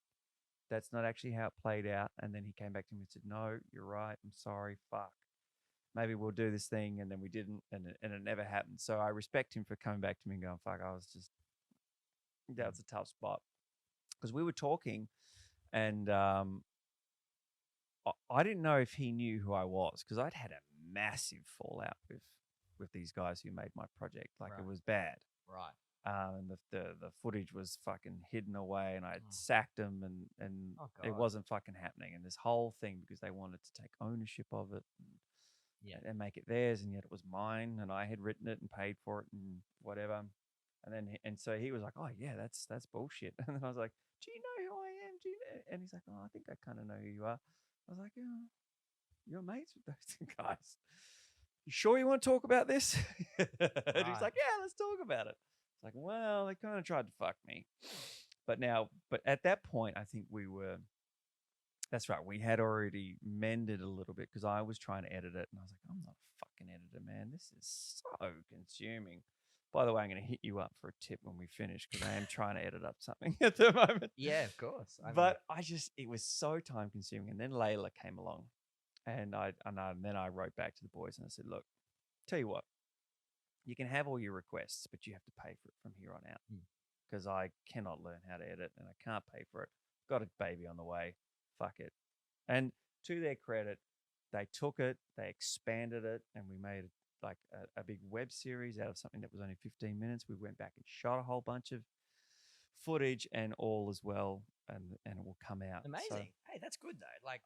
That's not actually how it played out." And then he came back to me and said, "No, you're right. I'm sorry. Fuck. Maybe we'll do this thing." And then we didn't, and it never happened. So I respect him for coming back to me and going, "Fuck, that was a tough spot." Because we were talking, and I didn't know if he knew who I was, because I'd had a massive fallout with these guys who made my project. Like, it was bad. Right. And the footage was fucking hidden away, and I sacked them, and it wasn't fucking happening. And this whole thing, because they wanted to take ownership of it. and make it theirs, and yet it was mine, and I had written it and paid for it and whatever. And so he was like, "Oh yeah, that's bullshit." And then I was like, "Do you know who I am? Do you know?" And he's like, "Oh, I think I kind of know who you are." I was like, "Oh, you're mates with those guys. You sure you want to talk about this?" And he's like, "Yeah, let's talk about it." It's like, well, they kind of tried to fuck me, but at that point, I think we were. That's right. We had already mended a little bit because I was trying to edit it, and I was like, "I'm not a fucking editor, man. This is so consuming." By the way, I'm going to hit you up for a tip when we finish because I am trying to edit up something at the moment. Yeah, of course. But it was so time consuming. And then Layla came along, and then I wrote back to the boys and I said, "Look, tell you what, you can have all your requests, but you have to pay for it from here on out because I cannot learn how to edit and I can't pay for it. Got a baby on the way. Fuck it." And to their credit, they took it, they expanded it, and we made like a big web series out of something that was only 15 minutes. We went back and shot a whole bunch of footage and all as well, and it will come out. Amazing. So, hey, that's good though. Like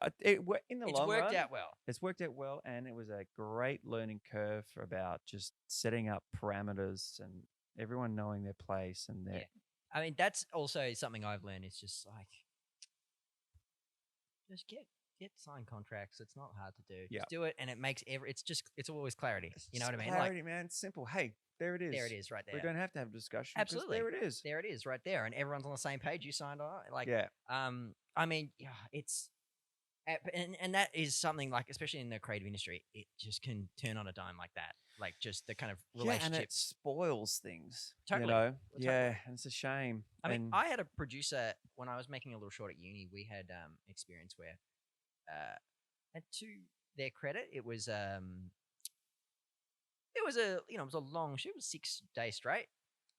in the it's long worked run, out well. It's worked out well, and it was a great learning curve about just setting up parameters and everyone knowing their place and their. Yeah. I mean, that's also something I've learned. It's just like just get signed contracts. It's not hard to do. Just do it, and it makes it's always clarity. You know what I mean? Clarity, man. It's simple. Hey, there it is. There it is, right there. We don't have to have a discussion. Absolutely, there it is. There it is, right there, and everyone's on the same page. You signed on. Like, yeah. I mean, yeah, it's. And that is something like, especially in the creative industry, it just can turn on a dime like that. Like just the kind of relationship. Yeah, and it spoils things. Totally. You know? Totally. Yeah, and it's a shame. I mean, I had a producer when I was making a little short at uni. We had experience where, and to their credit, it was a long shoot. It was 6 days straight.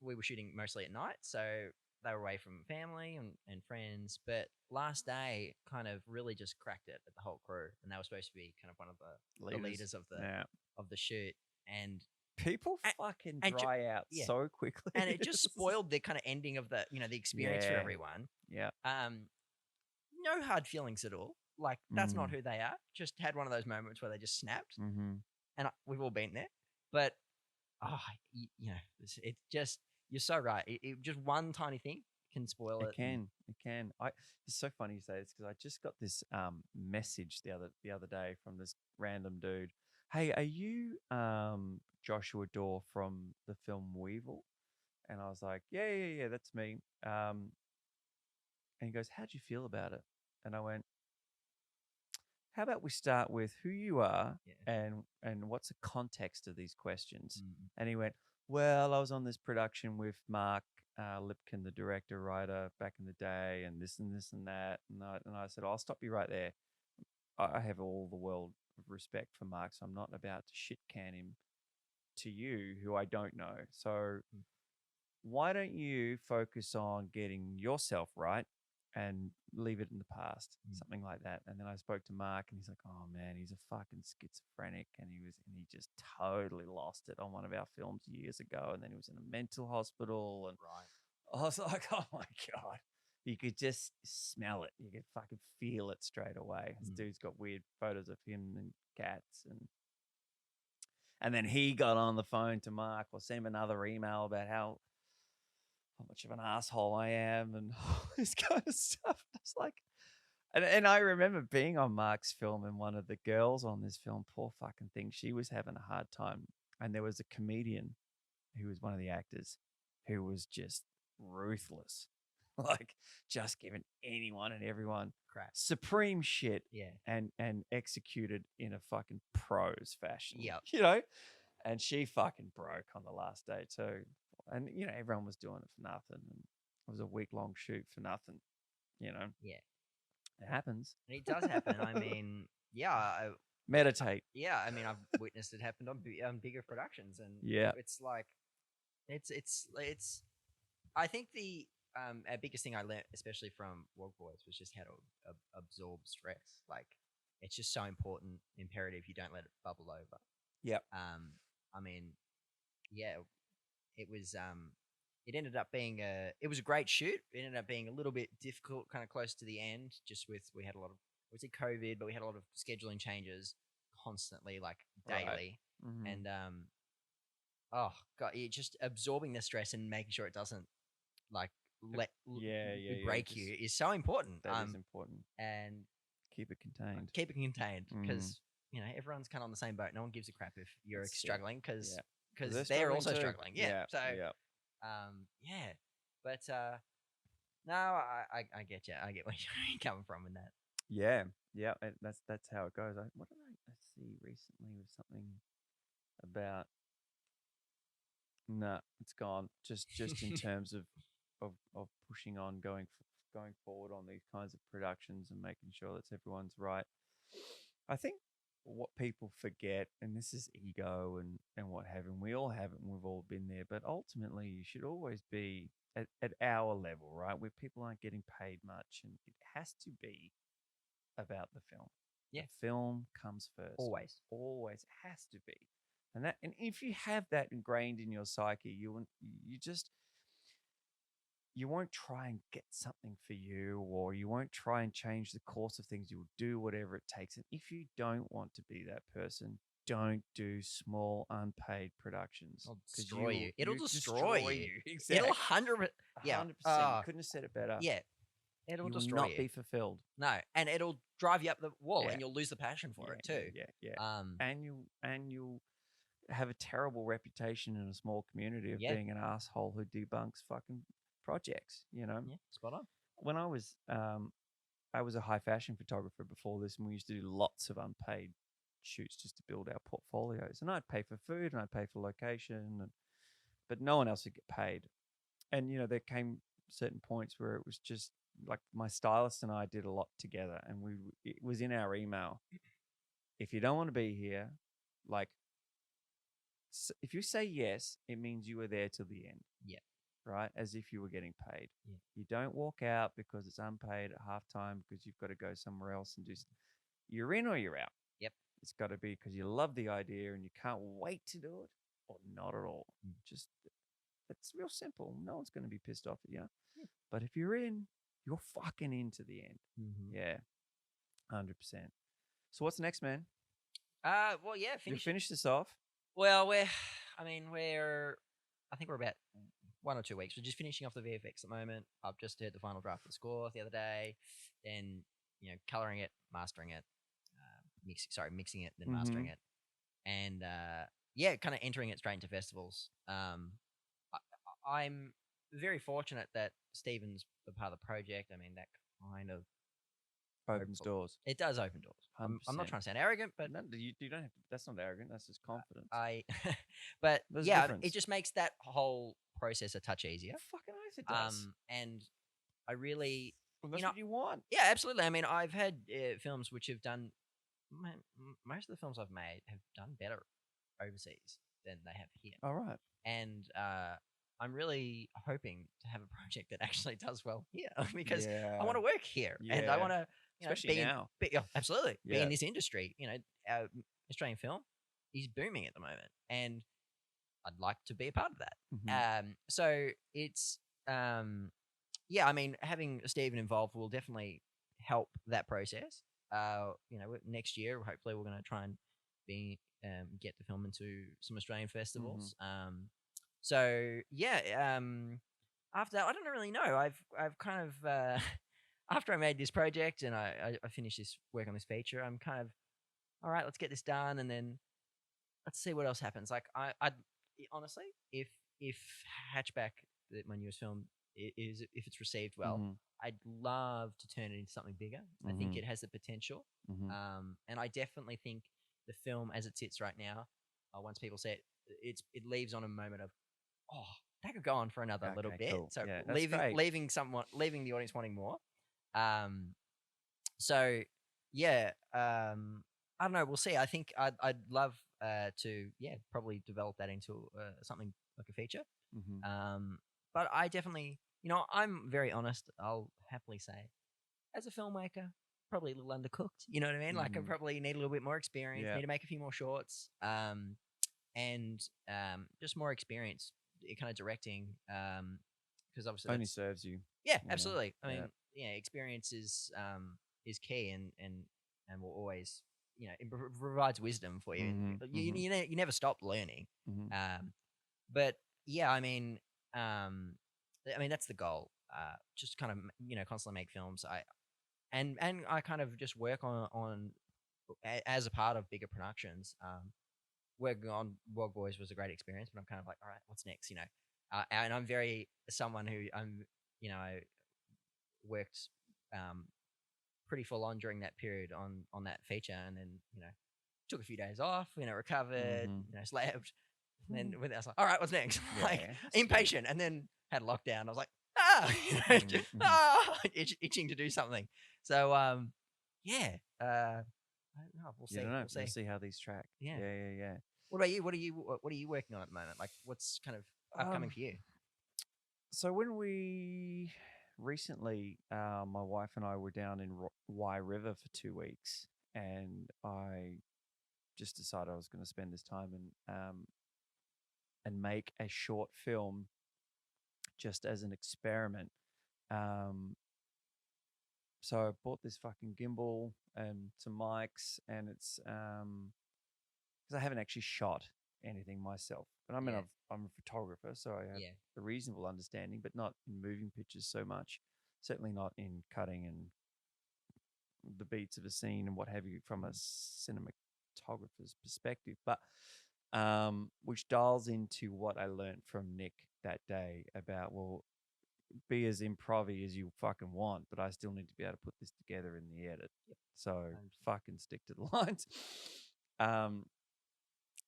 We were shooting mostly at night, so they were away from family and friends. But last day kind of really just cracked it at the whole crew, and they were supposed to be kind of one of the leaders of the shoot. And people fucking dry out so quickly, and it just spoiled the kind of ending of the experience for everyone. Yeah. No hard feelings at all. Like that's not who they are. Just had one of those moments where they just snapped, and we've all been there. But it's just. You're so right. It just one tiny thing can spoil it. It can. It's so funny you say this because I just got this message the other day from this random dude. "Hey, are you Joshua Dorr from the film Weevil?" And I was like, "Yeah, that's me." And he goes, "How'd you feel about it?" And I went, "How about we start with who you are and what's the context of these questions?" And he went, "Well, I was on this production with Mark Lipkin, the director, writer, back in the day, and this and this and that." And I said, "I'll stop you right there. I have all the world of respect for Mark, so I'm not about to shit can him to you, who I don't know. So why don't you focus on getting yourself right and leave it in the past," something like that. And then I spoke to Mark, and he's like, "Oh man, he's a fucking schizophrenic, and he just totally lost it on one of our films years ago, and then he was in a mental hospital." And I was like, "Oh my god." You could just smell it. You could fucking feel it straight away. This dude's got weird photos of him and cats, and then he got on the phone to Mark or sent him another email about how much of an asshole I am and all this kind of stuff. It's like, and I remember being on Mark's film, and one of the girls on this film, poor fucking thing, she was having a hard time. And there was a comedian who was one of the actors who was just ruthless, like just giving anyone and everyone crap, supreme shit, and executed in a fucking pros fashion. And she fucking broke on the last day too. And everyone was doing it for nothing, and it was a week-long shoot for nothing. It happens. It does happen. I mean, meditate. I mean, I've witnessed it happen on bigger productions, and it's like, it's. I think the our biggest thing I learned, especially from Wog Boys, was just how to absorb stress. Like, it's just so important, imperative. You don't let it bubble over. Yep. I mean, it was. It ended up being it was a great shoot. It ended up being a little bit difficult, kind of close to the end, just with we had a lot of, COVID, but we had a lot of scheduling changes, constantly, like Right. daily, and oh god, you're just absorbing the stress and making sure it doesn't like break just, you is so important. that is important. And Keep it contained. keep it contained because everyone's kind of on the same boat. No one gives a crap if you're struggling because they're also struggling. Yeah. So yeah, but no, I get you. I get where you're coming from in that. Yeah, that's how it goes. What did I see recently with something about? No, it's gone. Just in terms of pushing on, going forward on these kinds of productions and making sure that everyone's right. I think what people forget, and this is ego and what have you, and we all have it and we've all been there, but ultimately you should always be at our level, right? Where people aren't getting paid much, and it has to be about the film. Yeah. The film comes first. Always. Always has to be. And if you have that ingrained in your psyche, you won't try and get something for you, or you won't try and change the course of things. You'll do whatever it takes. And if you don't want to be that person, don't do small unpaid productions. It'll destroy you. It'll destroy you. Exactly. It'll 100%. Yeah. 100%. Couldn't have said it better. Yeah. It'll you destroy will not you. be fulfilled. No, and it'll drive you up the wall, and you'll lose the passion for it too. Yeah. And you'll have a terrible reputation in a small community of being an asshole who debunks fucking projects. Yeah, spot on. When I was a high fashion photographer before this, and we used to do lots of unpaid shoots just to build our portfolios. And I'd pay for food and I'd pay for location, but no one else would get paid. And there came certain points where it was just like my stylist and I did a lot together, and it was in our email. If you don't want to be here, like, if you say yes, it means you were there till the end. Yeah. Right? As if you were getting paid. Yeah. You don't walk out because it's unpaid at halftime because you've got to go somewhere else and do. You're in or you're out. Yep. It's got to be because you love the idea and you can't wait to do it, or not at all. Just, it's real simple. No one's going to be pissed off at you. Yeah. But if you're in, you're fucking into the end. Yeah. 100%. So what's next, man? Well, yeah. You finish this off? Well, I think we're about 1 or 2 weeks. We're just finishing off the VFX at the moment. I've just heard the final draft of the score the other day. Then, coloring it, mastering it, mixing it, then mastering it. And, kind of entering it straight into festivals. I'm very fortunate that Stephen's a part of the project. I mean, that kind of opens doors. It does open doors. I'm not trying to sound arrogant, but no, you don't have to, that's not arrogant. That's just confidence. But it just makes that whole process a touch easier. Fucking oath it does. And I really, that's what you want. Yeah, absolutely. I mean, I've had films which have done. Most of the films I've made have done better overseas than they have here. All right. And I'm really hoping to have a project that actually does well here because I want to work here and I want to, especially now. Absolutely, be in this industry. Australian film is booming at the moment, and I'd like to be a part of that. So it's, I mean, having Stephen involved will definitely help that process. Next year, hopefully, we're going to try and get the film into some Australian festivals. After that, I don't really know. I've kind of after I made this project and I finished this work on this feature, I'm kind of all right. Let's get this done, and then let's see what else happens. Like I honestly, if Hatchback, my newest film, if it's received well, I'd love to turn it into something bigger. I think it has the potential, and I definitely think the film as it sits right now, once people see it, it leaves on a moment of, oh, that could go on for another little bit. Cool. So leaving the audience wanting more. I don't know. We'll see. I think I'd love to probably develop that into something like a feature. But I definitely, I'm very honest. I'll happily say, as a filmmaker, probably a little undercooked. You know what I mean? Like I probably need a little bit more experience. Need to make a few more shorts. And just more experience, kind of directing. Because obviously only serves you. Yeah, absolutely. I mean, experience is key, and will always it provides wisdom for you. You never stop learning. But yeah, I mean that's the goal. Just kind of constantly make films. And I kind of just work on as a part of bigger productions. Working on World Boys was a great experience, but I'm kind of like, all right, what's next? And I'm very someone who I worked pretty full on during that period on that feature, and then took a few days off, recovered, slept, and then I was like, all right, what's next? Like impatient, and then had lockdown. I was like, itching to do something. So yeah, I don't know. We'll see. You don't know. We'll see. We'll see how these track. Yeah. Yeah. What about you? What are you working on at the moment? Like, what's kind of upcoming for you? So when we recently, my wife and I were down in Wye River for 2 weeks, and I just decided I was going to spend this time and make a short film just as an experiment. So I bought this fucking gimbal and some mics, and it's because I haven't actually shot anything myself. But I'm a photographer, so I have a reasonable understanding, but not in moving pictures so much. Certainly not in cutting and the beats of a scene and what have you from a cinematographer's perspective. But which dials into what I learned from Nick that day about, well, be as improv-y as you fucking want, but I still need to be able to put this together in the edit. So fucking stick to the lines.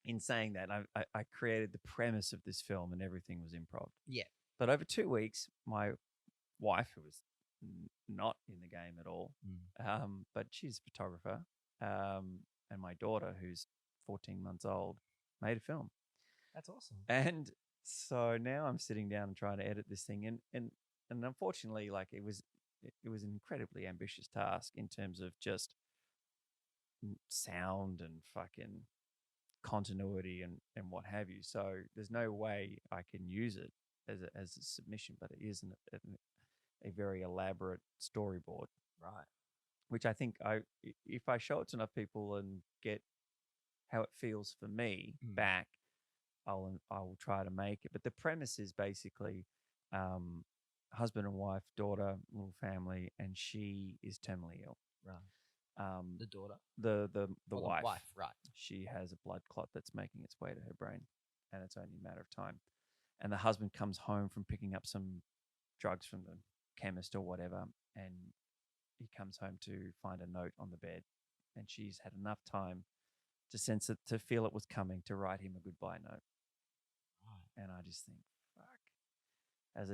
In saying that, I created the premise of this film and everything was improv. Yeah. But over 2 weeks, my wife, who was not in the game at all, but she's a photographer, and my daughter, who's 14 months old, made a film. That's awesome. And so now I'm sitting down and trying to edit this thing, and unfortunately, like it was an incredibly ambitious task in terms of just sound and fucking continuity and what have you. So there's no way I can use it as a submission, but it is a very elaborate storyboard, right? Which I think if I show it to enough people and get how it feels for me back, I'll try to make it. But the premise is basically husband and wife, daughter, little family, and she is terminally ill. Right. The daughter, the wife. The wife, right? She has a blood clot that's making its way to her brain, and it's only a matter of time. And the husband comes home from picking up some drugs from the chemist or whatever, and he comes home to find a note on the bed, and she's had enough time to sense it, to feel it was coming, to write him a goodbye note. Right. And I just think, fuck, that's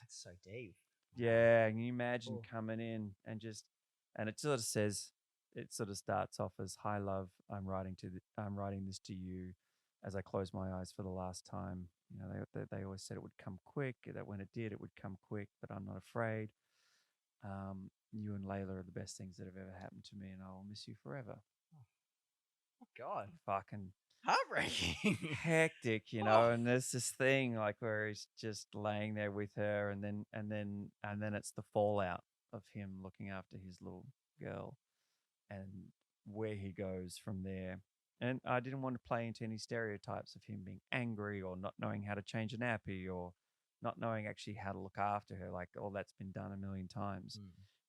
so deep. Yeah, can you imagine coming in and it sort of says, it sort of starts off as, "Hi, love, I'm writing this to you as I close my eyes for the last time. They always said it would come quick, that when it did, it would come quick, but I'm not afraid. You and Layla are the best things that have ever happened to me, and I will miss you forever." Oh God, fucking heartbreaking, hectic, And there's this thing like where he's just laying there with her, and then it's the fallout of him looking after his little girl, and where he goes from there. And I didn't want to play into any stereotypes of him being angry or not knowing how to change a nappy or not knowing actually how to look after her. Like, all that's been done a million times.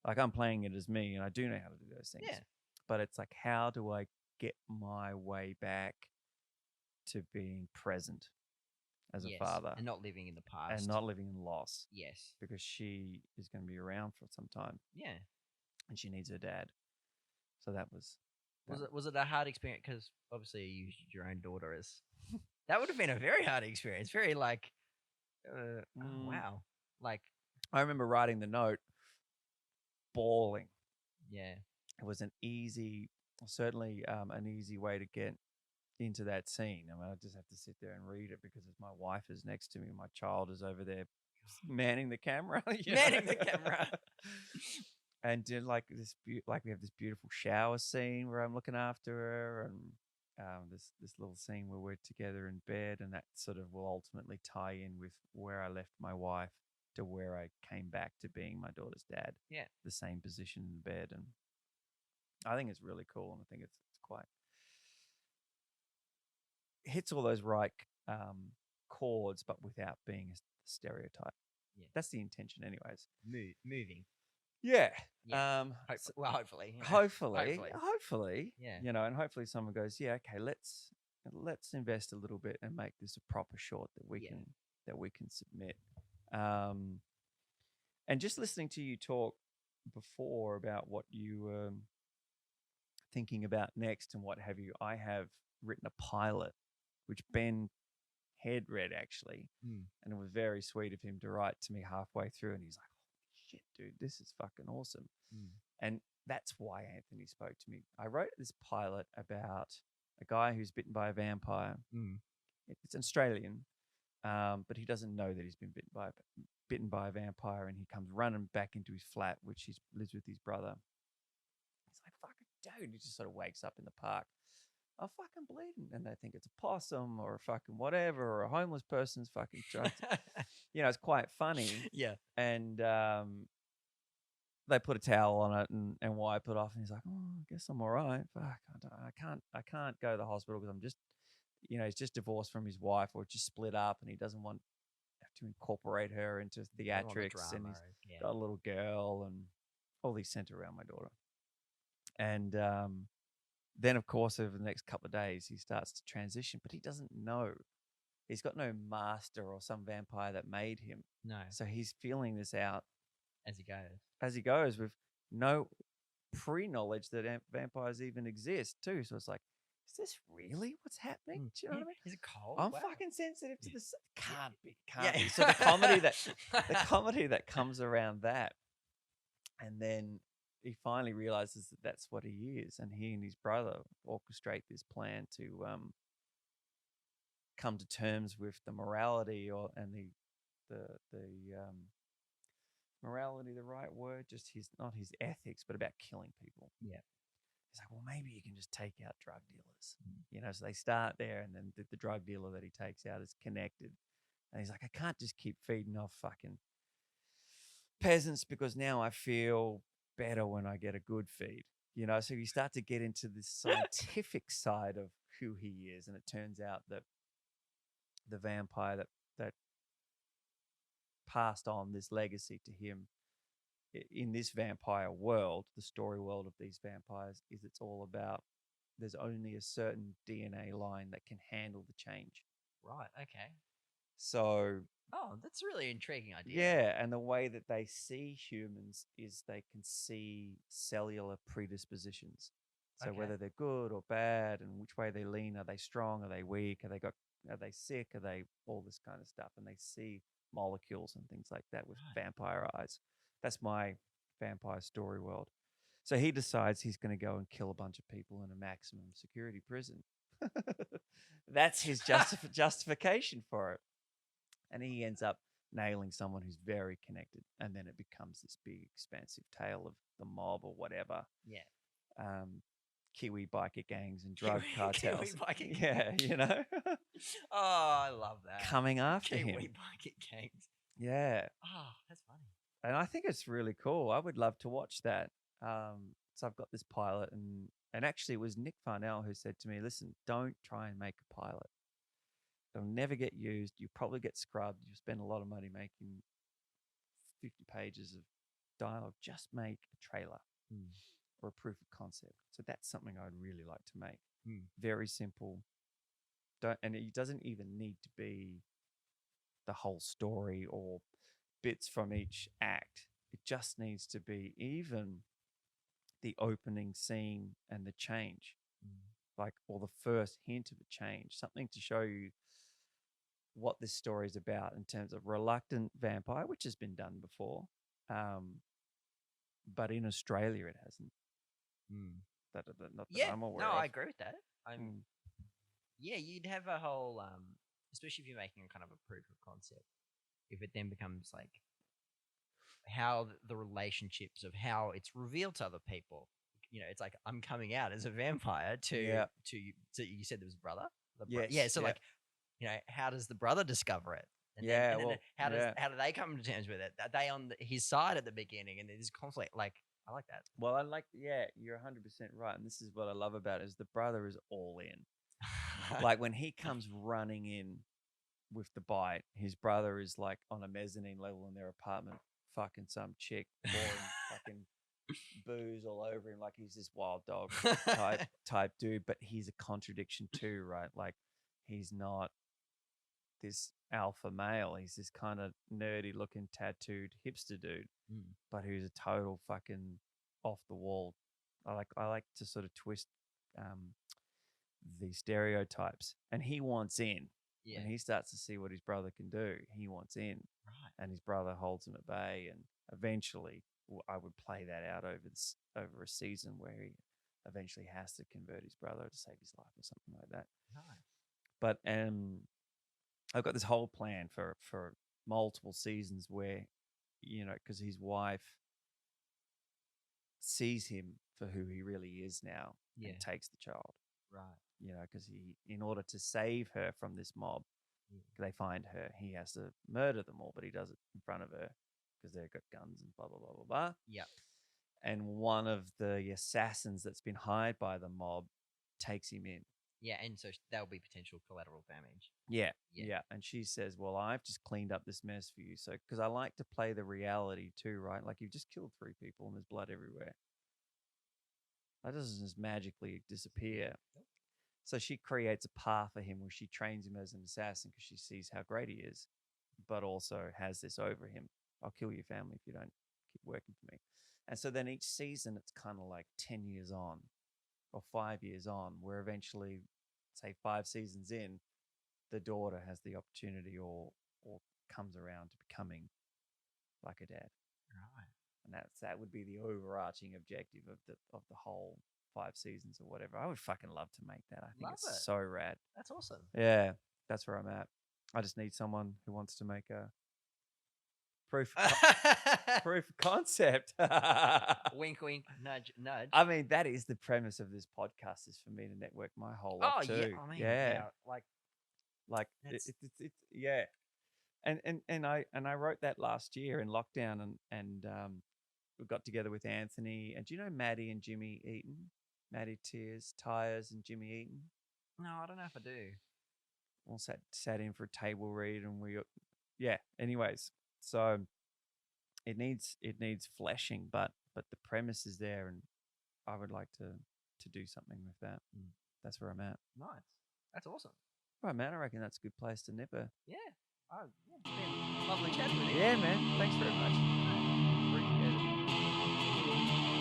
Like, I'm playing it as me, and I do know how to do those things. Yeah. But it's like, how do I get my way back to being present as a father and not living in the past and not living in loss? Yes, because she is going to be around for some time. Yeah, and she needs her dad. So that was was it a hard experience? Because obviously you used your own daughter as that would have been a very hard experience. Very like, oh, wow. Like, I remember writing the note, bawling. Yeah, it was certainly an easy way to get into that scene. I mean, I just have to sit there and read it because my wife is next to me, my child is over there manning the camera, manning the camera. And did we have this beautiful shower scene where I'm looking after her, and this little scene where we're together in bed, and that sort of will ultimately tie in with where I left my wife to where I came back to being my daughter's dad. Yeah, the same position in the bed, and I think it's really cool, and I think it's quite hits all those right chords, but without being a stereotype. Yeah. That's the intention, anyways. Moving. Yeah. Yeah. So Hopefully. hopefully, Yeah. and hopefully someone goes, yeah, okay, let's invest a little bit and make this a proper short that we can submit. And just listening to you talk before about what you were thinking about next and what have you, I have written a pilot, which Ben had read actually, and it was very sweet of him to write to me halfway through, and he's like, "Holy shit, dude, this is fucking awesome." And that's why Anthony spoke to me. I wrote this pilot about a guy who's bitten by a vampire. It's Australian, but he doesn't know that he's been bitten by a vampire, and he comes running back into his flat, which he lives with his brother. He's like, "Fucking dude!" He just sort of wakes up in the park. I'm fucking bleeding, and they think it's a possum or a fucking whatever, or a homeless person's fucking trying to, it's quite funny. Yeah. And they put a towel on it and wipe it off, and he's like, "Oh, I guess I'm all right. Fuck, I can't go to the hospital because I'm just, he's just divorced from his wife or just split up, and he doesn't want to incorporate her into theatrics, and he's got a little girl, and all these centered around my daughter." And then, of course, over the next couple of days, he starts to transition, but he doesn't know. He's got no master or some vampire that made him. No. So he's feeling this out as he goes with no pre-knowledge that vampires even exist too. So it's like, is this really what's happening? Do you know what I mean? Is it cold? I'm fucking sensitive to this. Can't be. Be. So the comedy that comes around that, and then he finally realizes that that's what he is, and he and his brother orchestrate this plan to come to terms with the morality and the morality, the right word, just not his ethics, but about killing people. Yeah. He's like, well, maybe you can just take out drug dealers. So they start there, and then the drug dealer that he takes out is connected, and he's like, I can't just keep feeding off fucking peasants because now I feel better when I get a good feed, so you start to get into this scientific side of who he is, and it turns out that the vampire that passed on this legacy to him in this vampire world, the story world of these vampires, is it's all about there's only a certain DNA line that can handle the change. Right. Okay. So that's a really intriguing idea. Yeah, and the way that they see humans is they can see cellular predispositions. So whether they're good or bad, and which way they lean, are they strong, are they weak, are they sick, are they all this kind of stuff, and they see molecules and things like that with vampire eyes. That's my vampire story world. So he decides he's going to go and kill a bunch of people in a maximum security prison. That's his justification for it. And he ends up nailing someone who's very connected. And then it becomes this big, expansive tale of the mob or whatever. Yeah. Kiwi biker gangs and drug cartels. Kiwi biker gangs. Yeah, I love that. Coming after him. Kiwi biker gangs. Yeah. Oh, that's funny. And I think it's really cool. I would love to watch that. So I've got this pilot, and actually it was Nick Farnell who said to me, listen, don't try and make a pilot. It'll never get used. You probably get scrubbed. You spend a lot of money making 50 pages of dialogue. Just make a trailer or a proof of concept. So that's something I'd really like to make. Very simple. And it doesn't even need to be the whole story or bits from each act. It just needs to be even the opening scene and the change, or the first hint of a change, something to show you what this story is about in terms of reluctant vampire, which has been done before, but in Australia it hasn't. Not that I'm aware of. I agree with that. Yeah, you'd have a whole, especially if you're making a kind of a proof of concept, if it then becomes like how the relationships of how it's revealed to other people. It's like I'm coming out as a vampire to you said there was a brother. Like, how does the brother discover it? And then how do they come to terms with it? Are they on his side at the beginning, and there's conflict? Like, I like that. Well, I like, yeah, you're 100% right. And this is what I love about it, is the brother is all in. Like when he comes running in with the bite, his brother is like on a mezzanine level in their apartment, fucking some chick, pouring fucking booze all over him, like he's this wild dog type dude. But he's a contradiction too, right? Like he's not this alpha male. He's this kind of nerdy looking tattooed hipster dude, but who's a total fucking off the wall. I like to sort of twist the stereotypes, and he wants in. Yeah. When he starts to see what his brother can do, he wants in, Right. and his brother holds him at bay. And eventually, I would play that out over a season where he eventually has to convert his brother to save his life or something like that. Nice. But I've got this whole plan for multiple seasons where, because his wife sees him for who he really is now, and takes the child. Right. Because in order to save her from this mob, they find her. He has to murder them all, but he does it in front of her because they've got guns and blah, blah, blah, blah, blah. Yep. And one of the assassins that's been hired by the mob takes him in. Yeah, and so that'll be potential collateral damage. Yeah. And she says, well, I've just cleaned up this mess for you. So, because I like to play the reality too, right? Like you've just killed 3 people and there's blood everywhere. That doesn't just magically disappear. Nope. So she creates a path for him where she trains him as an assassin because she sees how great he is, but also has this over him. I'll kill your family if you don't keep working for me. And so then each season, it's kind of like 10 years on or 5 years on, where eventually, say 5 seasons in, the daughter has the opportunity or comes around to becoming like a dad. Right. And that would be the overarching objective of the whole 5 seasons or whatever. I would fucking love to make that. I think it's so rad. That's awesome. Yeah, that's where I'm at. I just need someone who wants to make a proof of concept. Wink, wink, nudge, nudge. I mean, that is the premise of this podcast, is for me to network my whole life too. Yeah. I mean, yeah. Like it's yeah. And I wrote that last year in lockdown, and we got together with Anthony, and do you know Maddie and Jimmy Eaton? Maddie Tyers and Jimmy Eaton? No, I don't know if I do. All sat in for a table read, and anyways, so it needs fleshing, but the premise is there, and I would like to do something with that. That's where I'm at. Nice. That's awesome. Right, man, I reckon that's a good place to nip her. Yeah. It's been lovely chatting with you. Yeah, man. Thanks very much. Appreciate it.